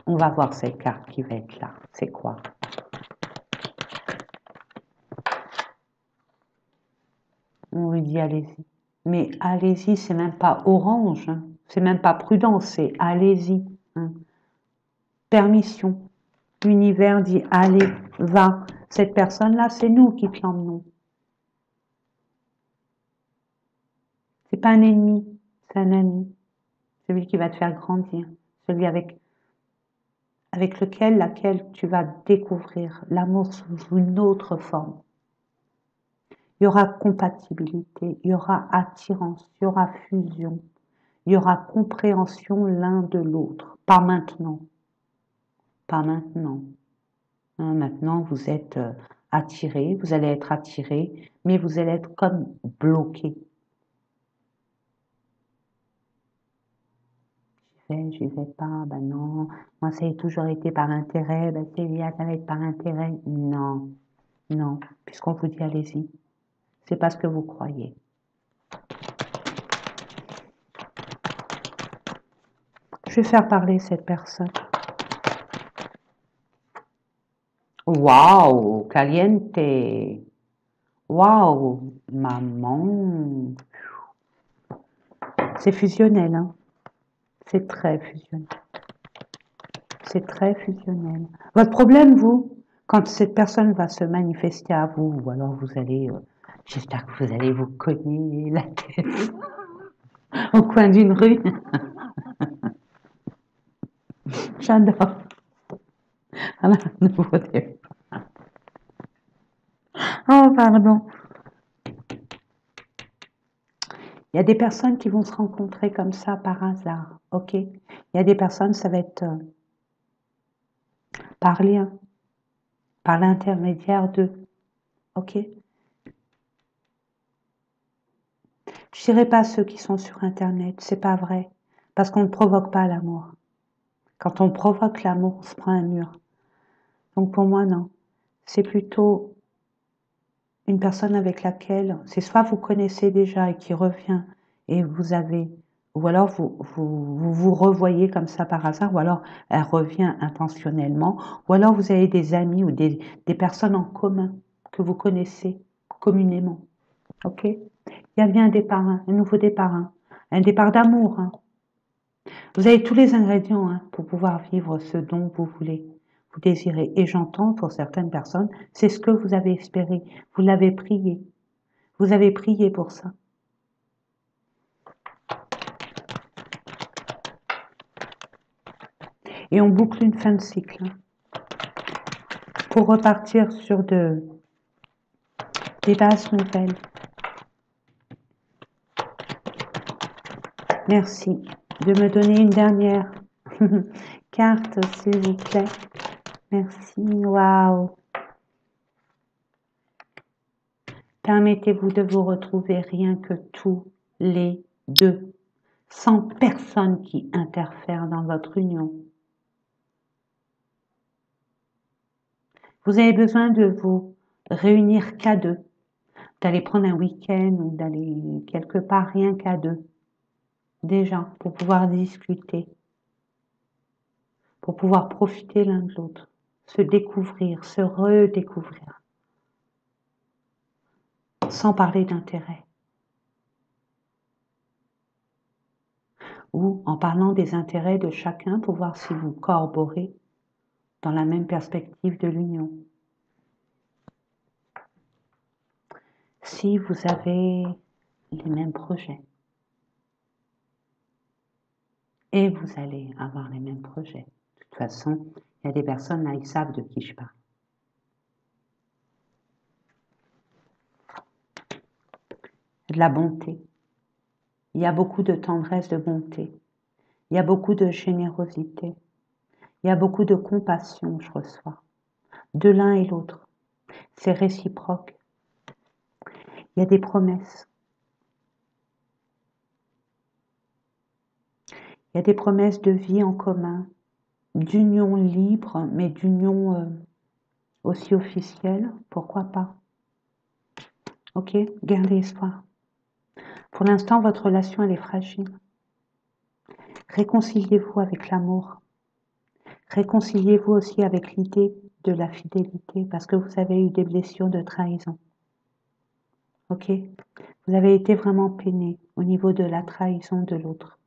Speaker 1: On va voir cette carte qui va être là. C'est quoi? On lui dit allez-y. Mais allez-y, c'est même pas orange, hein. C'est même pas prudent, c'est allez-y, hein. Permission. L'univers dit allez, va. Cette personne-là, c'est nous qui te l'emmenons. C'est pas un ennemi, c'est un ami. Celui qui va te faire grandir, celui avec laquelle tu vas découvrir l'amour sous une autre forme. Il y aura compatibilité, il y aura attirance, il y aura fusion, il y aura compréhension l'un de l'autre. Pas maintenant, pas maintenant. Hein, maintenant, vous êtes attirés, vous allez être attirés, mais vous allez être comme bloqués. J'y vais pas, ben non, moi ça a toujours été par intérêt, ben Célia, ça va être par intérêt. Non, non, puisqu'on vous dit allez-y, c'est pas ce que vous croyez. Je vais faire parler cette personne. Waouh, caliente. Waouh, maman. C'est fusionnel, hein. C'est très fusionnel. C'est très fusionnel. Votre problème, vous, quand cette personne va se manifester à vous, ou alors vous allez, j'espère que vous allez vous cogner la tête au coin d'une rue. J'adore. Voilà, nouveauté. Oh, pardon. Il y a des personnes qui vont se rencontrer comme ça par hasard, ok? Il y a des personnes, ça va être par lien, par l'intermédiaire d'eux, ok? Je dirais pas ceux qui sont sur Internet, c'est pas vrai, parce qu'on ne provoque pas l'amour. Quand on provoque l'amour, on se prend un mur. Donc pour moi, non. C'est plutôt une personne avec laquelle, c'est soit vous connaissez déjà et qui revient et vous avez, ou alors vous revoyez comme ça par hasard, ou alors elle revient intentionnellement, ou alors vous avez des amis ou des personnes en commun que vous connaissez communément. Ok? Il y a bien un départ, un nouveau départ, un départ d'amour. Vous avez tous les ingrédients pour pouvoir vivre ce dont vous voulez, vous désirez. Et j'entends pour certaines personnes, c'est ce que vous avez espéré, vous l'avez prié. Vous avez prié pour ça. Et on boucle une fin de cycle pour repartir sur des bases nouvelles. Merci de me donner une dernière carte, s'il vous plaît. Merci, waouh. Permettez-vous de vous retrouver rien que tous les deux, sans personne qui interfère dans votre union. Vous avez besoin de vous réunir qu'à deux, d'aller prendre un week-end ou d'aller quelque part rien qu'à deux, déjà, pour pouvoir discuter, pour pouvoir profiter l'un de l'autre, se découvrir, se redécouvrir, sans parler d'intérêt. Ou en parlant des intérêts de chacun pour voir si vous corroborez dans la même perspective de l'union. Si vous avez les mêmes projets, et vous allez avoir les mêmes projets. De toute façon, il y a des personnes là, ils savent de qui je parle. De la bonté. Il y a beaucoup de tendresse, de bonté. Il y a beaucoup de générosité. Il y a beaucoup de compassion, je reçois. De l'un et l'autre. C'est réciproque. Il y a des promesses. Il y a des promesses de vie en commun, d'union libre, mais d'union aussi officielle, pourquoi pas. Ok, gardez espoir. Pour l'instant, votre relation, elle est fragile. Réconciliez-vous avec l'amour. Réconciliez-vous aussi avec l'idée de la fidélité, parce que vous avez eu des blessures de trahison. Ok? Vous avez été vraiment peiné au niveau de la trahison de l'autre.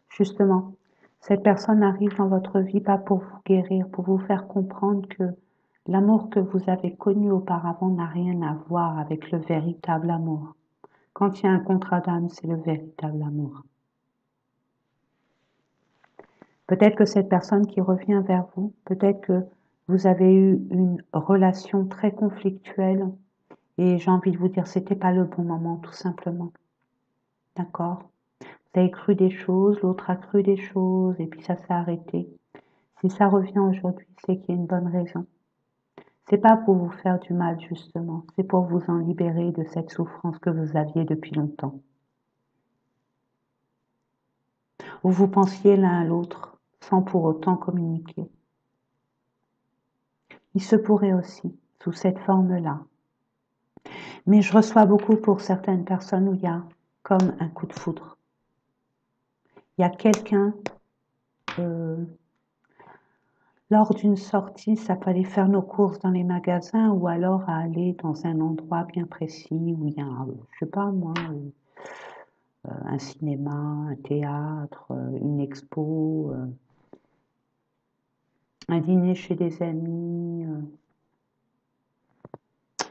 Speaker 1: Justement, cette personne arrive dans votre vie pas pour vous guérir, pour vous faire comprendre que l'amour que vous avez connu auparavant n'a rien à voir avec le véritable amour. Quand il y a un contrat d'âme, c'est le véritable amour. Peut-être que cette personne qui revient vers vous, peut-être que vous avez eu une relation très conflictuelle et j'ai envie de vous dire, c'était pas le bon moment, tout simplement. D'accord? Vous avez cru des choses, l'autre a cru des choses et puis ça s'est arrêté. Si ça revient aujourd'hui, c'est qu'il y a une bonne raison. C'est pas pour vous faire du mal, justement. C'est pour vous en libérer de cette souffrance que vous aviez depuis longtemps. Où vous pensiez l'un à l'autre sans pour autant communiquer. Il se pourrait aussi, sous cette forme-là. Mais je reçois beaucoup pour certaines personnes où il y a comme un coup de foudre. Il y a quelqu'un, lors d'une sortie, ça peut aller faire nos courses dans les magasins ou alors à aller dans un endroit bien précis où il y a, je sais pas moi, un cinéma, un théâtre, une expo, un dîner chez des amis,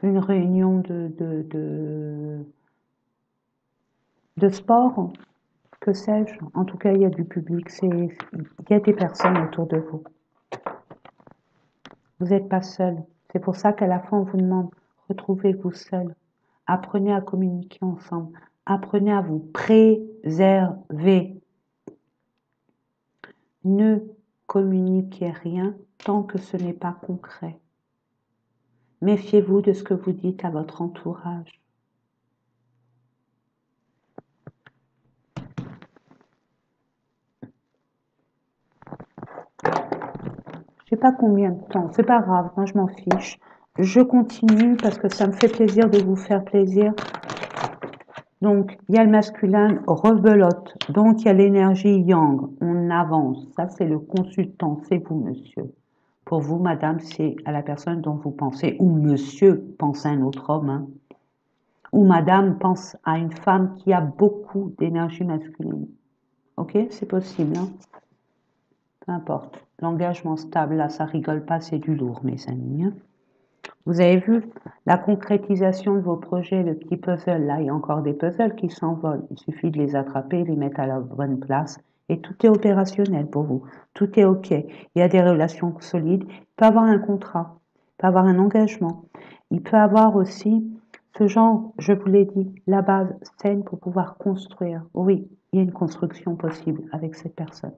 Speaker 1: une réunion de sport, que sais-je. En tout cas, il y a du public, il y a des personnes autour de vous. Vous n'êtes pas seul. C'est pour ça qu'à la fin, on vous demande, retrouvez-vous seul. Apprenez à communiquer ensemble. Apprenez à vous préserver. Ne communiquez rien tant que ce n'est pas concret. Méfiez-vous de ce que vous dites à votre entourage. Je sais pas combien de temps, c'est pas grave, moi je m'en fiche. Je continue parce que ça me fait plaisir de vous faire plaisir. Donc, il y a le masculin, rebelote. Donc, il y a l'énergie yang. On avance. Ça, c'est le consultant. C'est vous, monsieur. Pour vous, madame, c'est à la personne dont vous pensez. Ou monsieur pense à un autre homme. Hein. Ou madame pense à une femme qui a beaucoup d'énergie masculine. Ok, c'est possible. Hein. Peu importe. L'engagement stable, là, ça rigole pas, c'est du lourd, mes amis. Hein. Vous avez vu la concrétisation de vos projets, le petit puzzle. Là, il y a encore des puzzles qui s'envolent. Il suffit de les attraper, les mettre à la bonne place. Et tout est opérationnel pour vous. Tout est OK. Il y a des relations solides. Il peut y avoir un contrat. Il peut y avoir un engagement. Il peut y avoir aussi ce genre, je vous l'ai dit, la base saine pour pouvoir construire. Oui, il y a une construction possible avec cette personne.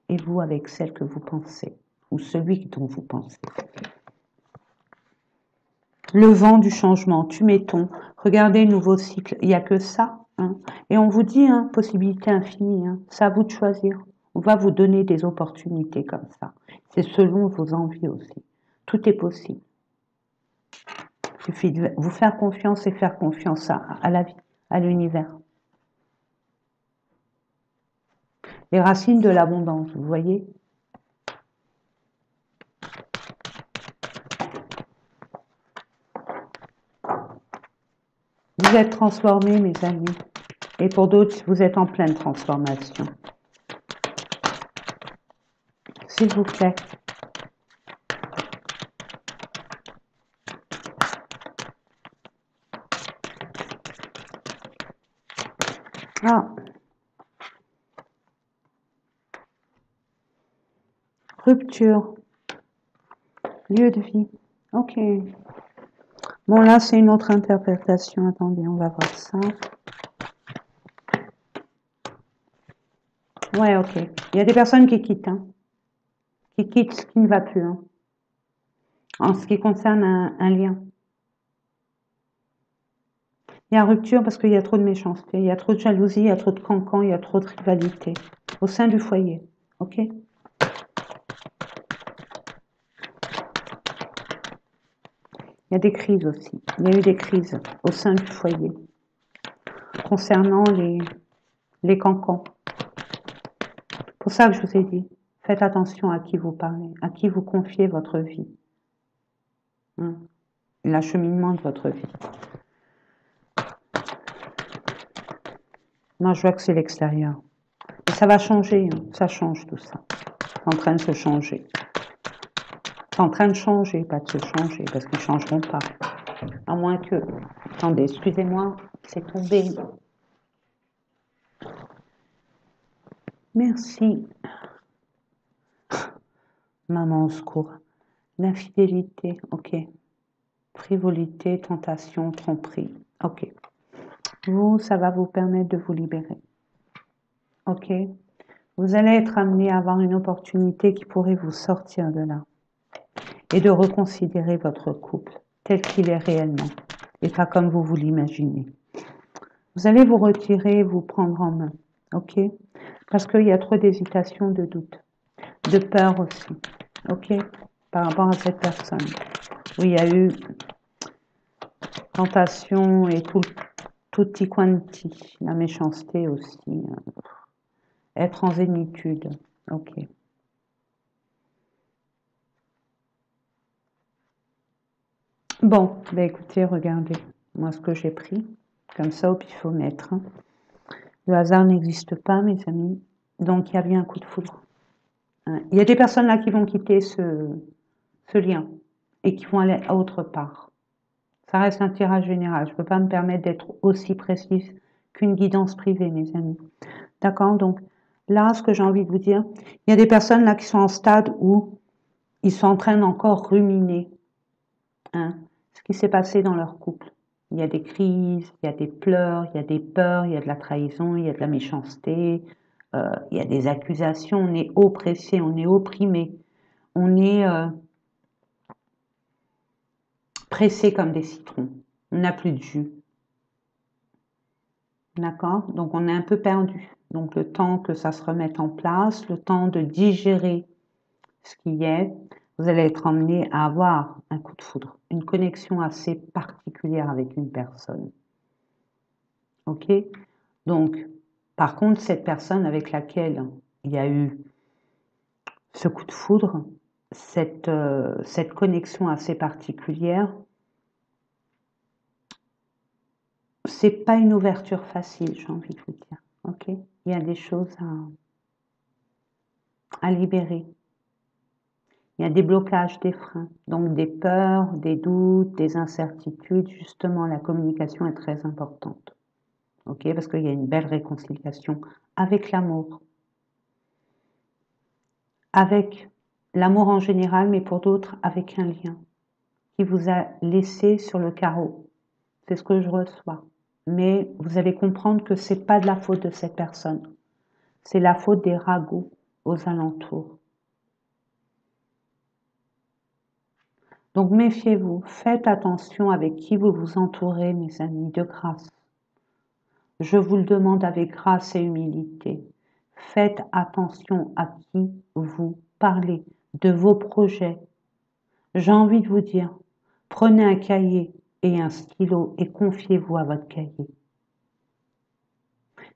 Speaker 1: Et vous avec celle que vous pensez. Ou celui dont vous pensez. Le vent du changement, tu mettons, regardez le nouveau cycle, il n'y a que ça. Hein. Et on vous dit, hein, possibilité infinie, hein, c'est à vous de choisir. On va vous donner des opportunités comme ça. C'est selon vos envies aussi. Tout est possible. Il suffit de vous faire confiance et faire confiance à la vie, à l'univers. Les racines de l'abondance, vous voyez ? Vous êtes transformés, mes amis. Et pour d'autres, vous êtes en pleine transformation. S'il vous plaît. Ah. Rupture. Lieu de vie. Ok. Bon, là, c'est une autre interprétation. Attendez, on va voir ça. Ouais, ok. Il y a des personnes qui quittent, hein. Qui quittent ce qui ne va plus, hein. En ce qui concerne un lien. Il y a rupture parce qu'il y a trop de méchanceté, il y a trop de jalousie, il y a trop de cancan, il y a trop de rivalité au sein du foyer. Ok ? Il y a des crises aussi. Il y a eu des crises au sein du foyer concernant les cancans. C'est pour ça que je vous ai dit, faites attention à qui vous parlez, à qui vous confiez votre vie. L'acheminement de votre vie. Moi, je vois que c'est l'extérieur. Et ça va changer, hein. Ça change tout ça. C'est en train de se changer. C'est en train de changer, pas de se changer, parce qu'ils ne changeront pas. À moins que... Attendez, excusez-moi, c'est tombé. Merci. Maman au secours. L'infidélité, ok. Frivolité, tentation, tromperie, ok. Vous, ça va vous permettre de vous libérer. Ok. Vous allez être amené à avoir une opportunité qui pourrait vous sortir de là et de reconsidérer votre couple tel qu'il est réellement et pas comme vous vous l'imaginez. Vous allez vous retirer, vous prendre en main, ok? Parce qu'il y a trop d'hésitation, de doute, de peur aussi, ok? Par rapport à cette personne. Oui, il y a eu tentation et tutti quanti, la méchanceté aussi, être en zénitude, ok. Bon, bah écoutez, regardez, moi ce que j'ai pris, comme ça au pifomètre, hein. Le hasard n'existe pas, mes amis, donc il y a bien un coup de foudre. Hein. Il y a des personnes là qui vont quitter ce lien et qui vont aller à autre part. Ça reste un tirage général, je ne peux pas me permettre d'être aussi précise qu'une guidance privée, mes amis. D'accord? Donc là, ce que j'ai envie de vous dire, il y a des personnes là qui sont en stade où ils sont en train d'encore ruminer, hein, ce qui s'est passé dans leur couple. Il y a des crises, il y a des pleurs, il y a des peurs, il y a de la trahison, il y a de la méchanceté, il y a des accusations, on est oppressé, on est opprimé, on est pressé comme des citrons, on n'a plus de jus. D'accord? Donc on est un peu perdu. Donc le temps que ça se remette en place, le temps de digérer ce qui est, vous allez être emmené à avoir un coup de foudre, une connexion assez particulière avec une personne. Ok? Donc, par contre, cette personne avec laquelle il y a eu ce coup de foudre, cette connexion assez particulière, c'est pas une ouverture facile, j'ai envie de vous dire. Ok? Il y a des choses à libérer. Il y a des blocages, des freins, donc des peurs, des doutes, des incertitudes. Justement, la communication est très importante. Ok? Parce qu'il y a une belle réconciliation avec l'amour. Avec l'amour en général, mais pour d'autres, avec un lien qui vous a laissé sur le carreau. C'est ce que je reçois. Mais vous allez comprendre que c'est pas de la faute de cette personne. C'est la faute des ragots aux alentours. Donc méfiez-vous, faites attention avec qui vous vous entourez, mes amis, de grâce. Je vous le demande avec grâce et humilité. Faites attention à qui vous parlez, de vos projets. J'ai envie de vous dire, prenez un cahier et un stylo et confiez-vous à votre cahier.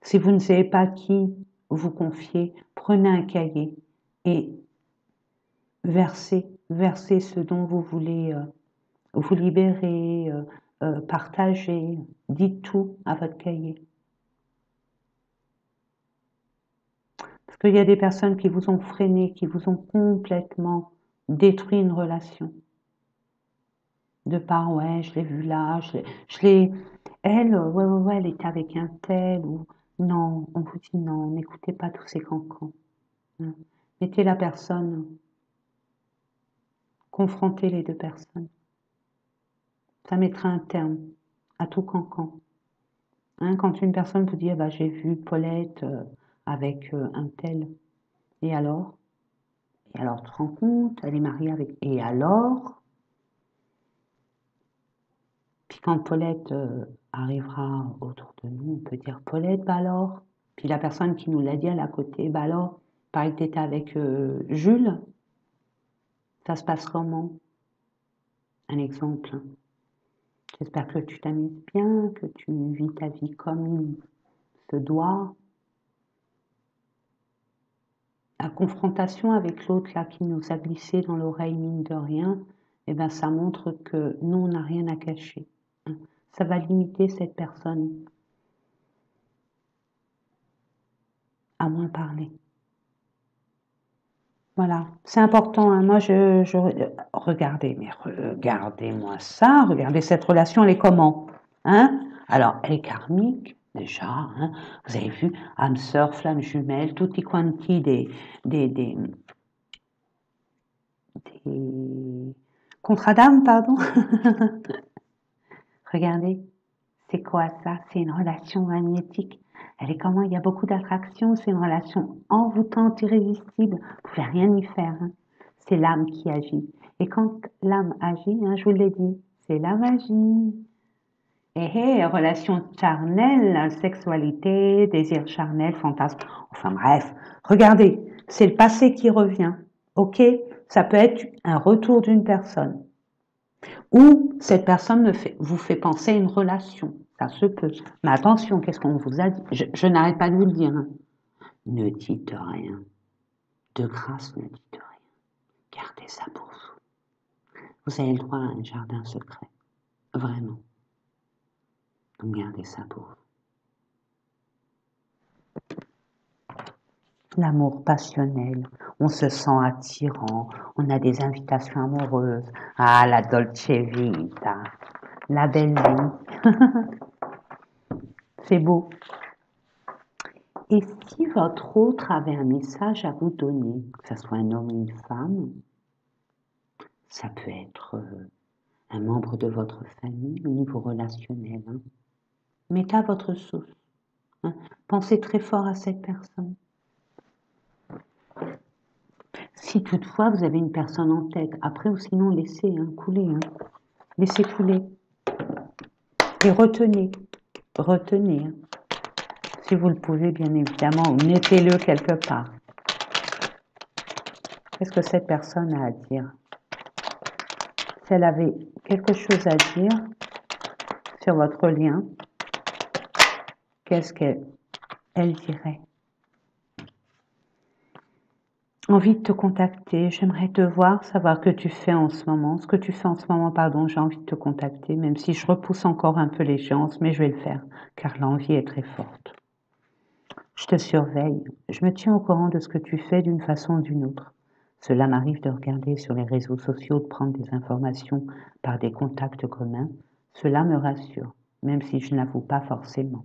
Speaker 1: Si vous ne savez pas qui vous confier, prenez un cahier et versez ce dont vous voulez vous libérer, partager, dites tout à votre cahier. Parce qu'il y a des personnes qui vous ont freiné, qui vous ont complètement détruit une relation. De par, ouais, je l'ai vu là, elle, ouais, elle était avec un tel, ou non, on vous dit non, n'écoutez pas tous ces cancans. Hein. Mettez la personne, confrontez les deux personnes. Ça mettra un terme à tout cancan. Hein, quand une personne vous dit, ah bah, j'ai vu Paulette avec un tel, et alors? Et alors, tu te rends compte, elle est mariée avec... Et alors? Puis quand Paulette arrivera autour de nous, on peut dire, Paulette, bah alors? Puis la personne qui nous l'a dit à la côté, bah alors, pareil que tu étais avec Jules, ça se passe comment? Un exemple. J'espère que tu t'amuses bien, que tu vis ta vie comme il se doit. La confrontation avec l'autre là qui nous a glissé dans l'oreille mine de rien, eh ben ça montre que nous on n'a rien à cacher. Hein. Ça va limiter cette personne. à moins parler. Voilà, c'est important, hein. Moi, regardez, mais regardez-moi ça, regardez cette relation, elle est comment? Hein? Alors, elle est karmique, déjà, hein. Vous avez vu, âme sœur, flamme jumelle, tutti quanti des contrats d'âme, pardon. Regardez, c'est quoi ça? C'est une relation magnétique. Elle est comment? Il y a beaucoup d'attraction, c'est une relation envoûtante, irrésistible. Vous pouvez rien y faire, hein. C'est l'âme qui agit. Et quand l'âme agit, hein, je vous l'ai dit, c'est la magie. Et relation charnelle, sexualité, désir charnel, fantasme. Enfin bref, regardez, c'est le passé qui revient. Ok? Ça peut être un retour d'une personne. Ou cette personne vous fait penser à une relation. Ça se peut. Mais attention, qu'est-ce qu'on vous a dit? Je n'arrête pas de vous le dire, hein. Ne dites rien. De grâce, ne dites rien. Gardez ça pour vous. Vous avez le droit à un jardin secret. Vraiment. Donc gardez ça pour vous. L'amour passionnel, on se sent attirant, on a des invitations amoureuses. Ah, la dolce vita, la belle vie. C'est beau. Et si votre autre avait un message à vous donner, que ce soit un homme ou une femme, ça peut être un membre de votre famille au niveau relationnel, hein. Mettez à votre sauce, hein. Pensez très fort à cette personne. Si toutefois vous avez une personne en tête, après ou sinon laissez, hein, couler, hein. Laissez couler. Et retenez, retenez, hein. Si vous le pouvez, bien évidemment, mettez-le quelque part. Qu'est-ce que cette personne a à dire? Si elle avait quelque chose à dire sur votre lien, qu'est-ce qu'elle dirait? Envie de te contacter, j'aimerais te voir, savoir ce que tu fais en ce moment, pardon, j'ai envie de te contacter, même si je repousse encore un peu l'échéance, mais je vais le faire, car l'envie est très forte. Je te surveille, je me tiens au courant de ce que tu fais d'une façon ou d'une autre. Cela m'arrive de regarder sur les réseaux sociaux, de prendre des informations par des contacts communs. Cela me rassure, même si je n'avoue pas forcément.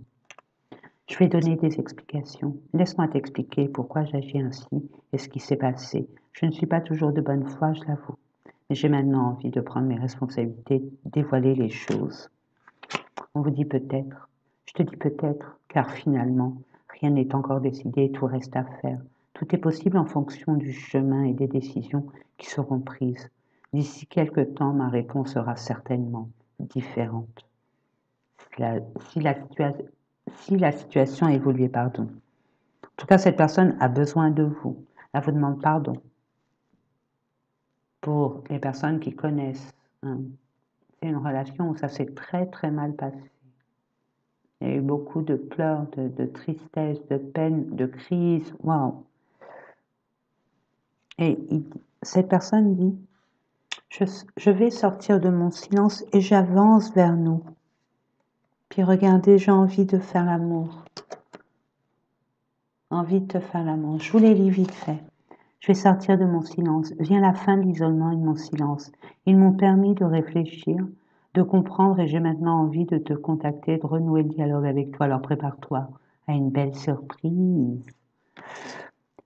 Speaker 1: Je vais donner des explications. Laisse-moi t'expliquer pourquoi j'agis ainsi et ce qui s'est passé. Je ne suis pas toujours de bonne foi, je l'avoue. Mais j'ai maintenant envie de prendre mes responsabilités, dévoiler les choses. On vous dit peut-être, je te dis peut-être, car finalement, rien n'est encore décidé, tout reste à faire. Tout est possible en fonction du chemin et des décisions qui seront prises. D'ici quelque temps, ma réponse sera certainement différente. Si la situation évolue, pardon. En tout cas, cette personne a besoin de vous. Elle vous demande pardon. Pour les personnes qui connaissent, hein, c'est une relation où ça s'est très très mal passé. Il y a eu beaucoup de pleurs, de tristesse, de peine, de crise. Waouh! Et cette personne dit, je vais sortir de mon silence et j'avance vers nous. Puis regardez, j'ai envie de faire l'amour. Envie de te faire l'amour. Je vous les lis vite fait. Je vais sortir de mon silence. Vient la fin de l'isolement et de mon silence. Ils m'ont permis de réfléchir, de comprendre et j'ai maintenant envie de te contacter, de renouer le dialogue avec toi. Alors prépare-toi à une belle surprise.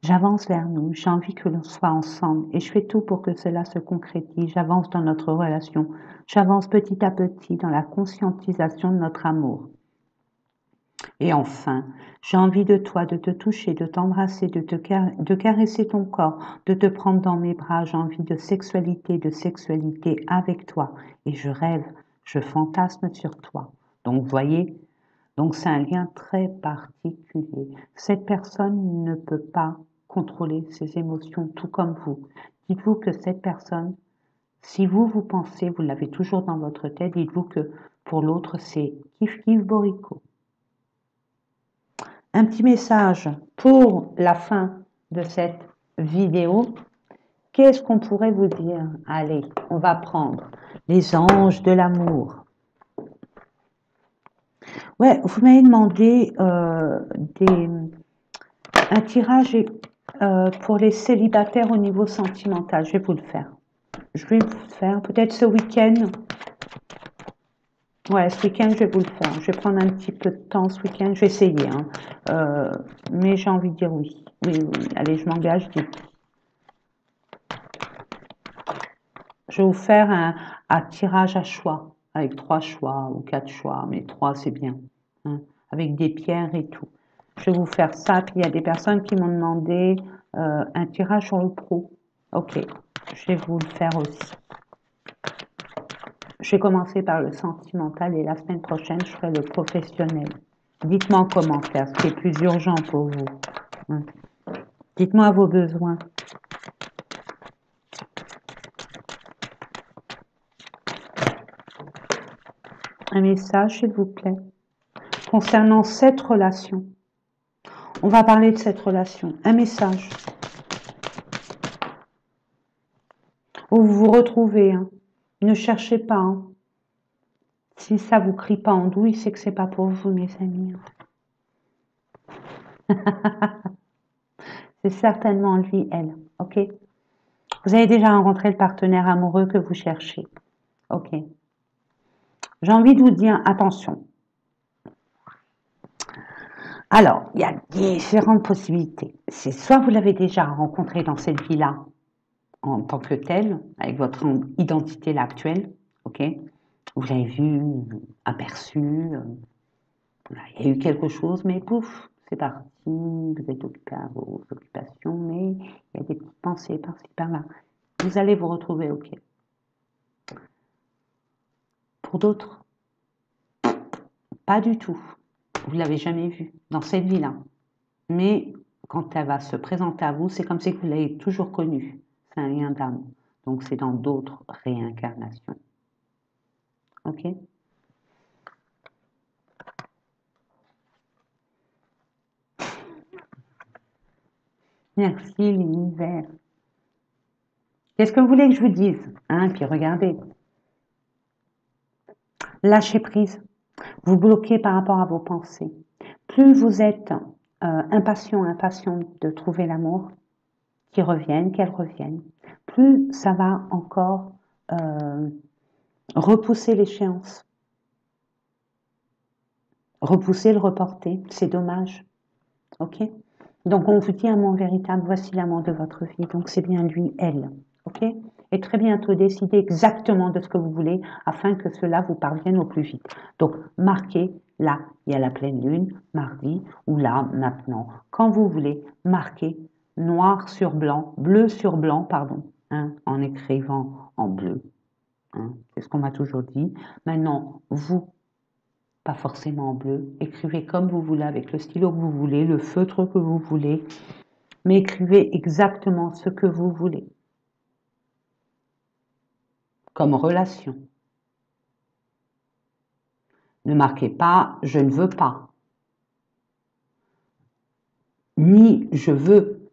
Speaker 1: J'avance vers nous, j'ai envie que l'on soit ensemble et je fais tout pour que cela se concrétise. J'avance dans notre relation, j'avance petit à petit dans la conscientisation de notre amour. Et enfin, j'ai envie de toi, de te toucher, de t'embrasser, de caresser ton corps, de te prendre dans mes bras. J'ai envie de sexualité avec toi. Et je rêve, je fantasme sur toi. Donc, voyez, donc c'est un lien très particulier. Cette personne ne peut pas contrôler ses émotions, tout comme vous. Dites-vous que cette personne, si vous pensez, vous l'avez toujours dans votre tête, dites-vous que pour l'autre, c'est kiff kiff borico. Un petit message pour la fin de cette vidéo. Qu'est-ce qu'on pourrait vous dire? Allez, on va prendre les anges de l'amour. Ouais, vous m'avez demandé Un tirage pour les célibataires au niveau sentimental. Je vais vous le faire. Je vais vous le faire. Peut-être ce week-end. Ouais, ce week-end, je vais vous le faire. Je vais prendre un petit peu de temps ce week-end. Je vais essayer. Hein. Mais j'ai envie de dire oui. Oui, oui. Allez, je m'engage. Je dis oui. Je vais vous faire un tirage à choix, avec 3 choix ou 4 choix, mais 3 c'est bien, hein, avec des pierres et tout. Je vais vous faire ça, puis il y a des personnes qui m'ont demandé un tirage sur le pro. Ok, je vais vous le faire aussi. Je vais commencer par le sentimental et la semaine prochaine, je ferai le professionnel. Dites-moi en commentaire ce qui est plus urgent pour vous. Hein. Dites-moi vos besoins. Un message, s'il vous plaît, concernant cette relation. On va parler de cette relation. Un message. Où vous vous retrouvez. Hein. Ne cherchez pas. Hein. Si ça vous crie pas en douille, c'est que c'est pas pour vous, mes amis. C'est certainement lui, elle. Ok. Vous avez déjà rencontré le partenaire amoureux que vous cherchez. Ok. J'ai envie de vous dire, attention. Alors, il y a différentes possibilités. C'est soit vous l'avez déjà rencontré dans cette vie-là, en tant que tel, avec votre identité là actuelle, ok. Vous l'avez vu, aperçu, il y a eu quelque chose, mais pouf, c'est parti, vous êtes occupé à vos occupations, mais il y a des petites pensées par-ci, par-là. Vous allez vous retrouver, ok. Pour d'autres, pas du tout. Vous ne l'avez jamais vu dans cette vie-là. Mais quand elle va se présenter à vous, c'est comme si vous l'avez toujours connue. C'est un lien d'âme. Donc c'est dans d'autres réincarnations. Ok? Merci l'univers. Qu'est-ce que vous voulez que je vous dise? Hein? Puis regardez. Lâchez prise. Vous bloquez par rapport à vos pensées. Plus vous êtes impatient de trouver l'amour, qu'elle revienne, plus ça va encore repousser l'échéance. Repousser, le reporter, c'est dommage. Ok? Donc on vous dit amour véritable, voici l'amour de votre vie. Donc c'est bien lui, elle. Ok? Et très bientôt décidez exactement de ce que vous voulez afin que cela vous parvienne au plus vite. Donc marquez là, il y a la pleine lune, mardi, ou là, maintenant, quand vous voulez, marquez noir sur blanc, bleu sur blanc, pardon, hein, en écrivant en bleu. Hein, c'est ce qu'on m'a toujours dit. Maintenant, vous, pas forcément en bleu, écrivez comme vous voulez, avec le stylo que vous voulez, le feutre que vous voulez, mais écrivez exactement ce que vous voulez. Comme relation. Ne marquez pas « je ne veux pas », ni « je veux »,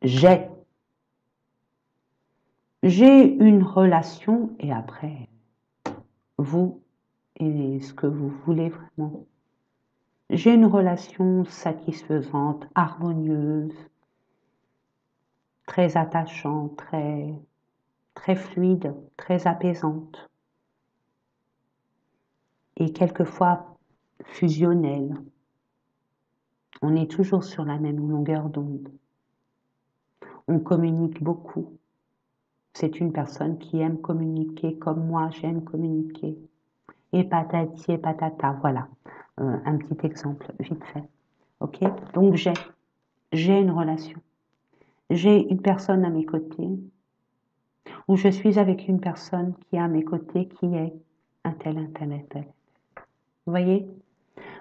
Speaker 1: j'ai. J'ai une relation et après, vous et ce que vous voulez vraiment. J'ai une relation satisfaisante, harmonieuse, très attachante, très fluide, très apaisante. Et quelquefois fusionnelle. On est toujours sur la même longueur d'onde. On communique beaucoup. C'est une personne qui aime communiquer comme moi, j'aime communiquer. Et patati et patata, voilà. Un petit exemple, vite fait. Ok? Donc j'ai une relation. J'ai une personne à mes côtés, ou je suis avec une personne qui est à mes côtés, qui est un tel, un tel, un tel. Vous voyez?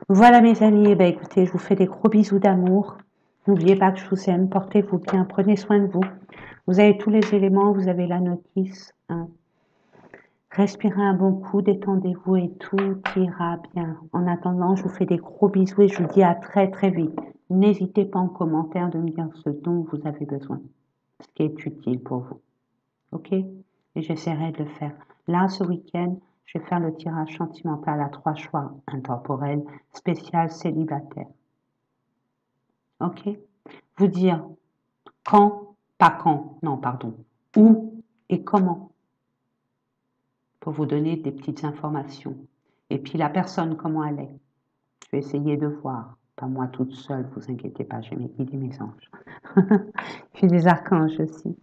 Speaker 1: Voilà mes amis, eh bien, écoutez, je vous fais des gros bisous d'amour. N'oubliez pas que je vous aime, portez-vous bien, prenez soin de vous. Vous avez tous les éléments, vous avez la notice. Hein. Respirez un bon coup, détendez-vous et tout ira bien. En attendant, je vous fais des gros bisous et je vous dis à très très vite. N'hésitez pas en commentaire de me dire ce dont vous avez besoin, ce qui est utile pour vous. Ok? Et j'essaierai de le faire. Là, ce week-end, je vais faire le tirage sentimental à 3 choix intemporels, spécial célibataire. ok? Vous dire quand, pas quand, non, pardon, où et comment, pour vous donner des petites informations. Et puis la personne, comment elle est. Je vais essayer de voir. Pas moi toute seule, vous inquiétez pas, j'ai mes guides et mes anges. Puis des archanges aussi.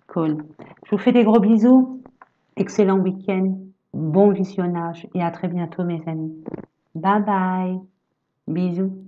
Speaker 1: Cool. Je vous fais des gros bisous. Excellent week-end. Bon visionnage et à très bientôt mes amis. Bye bye. Bisous.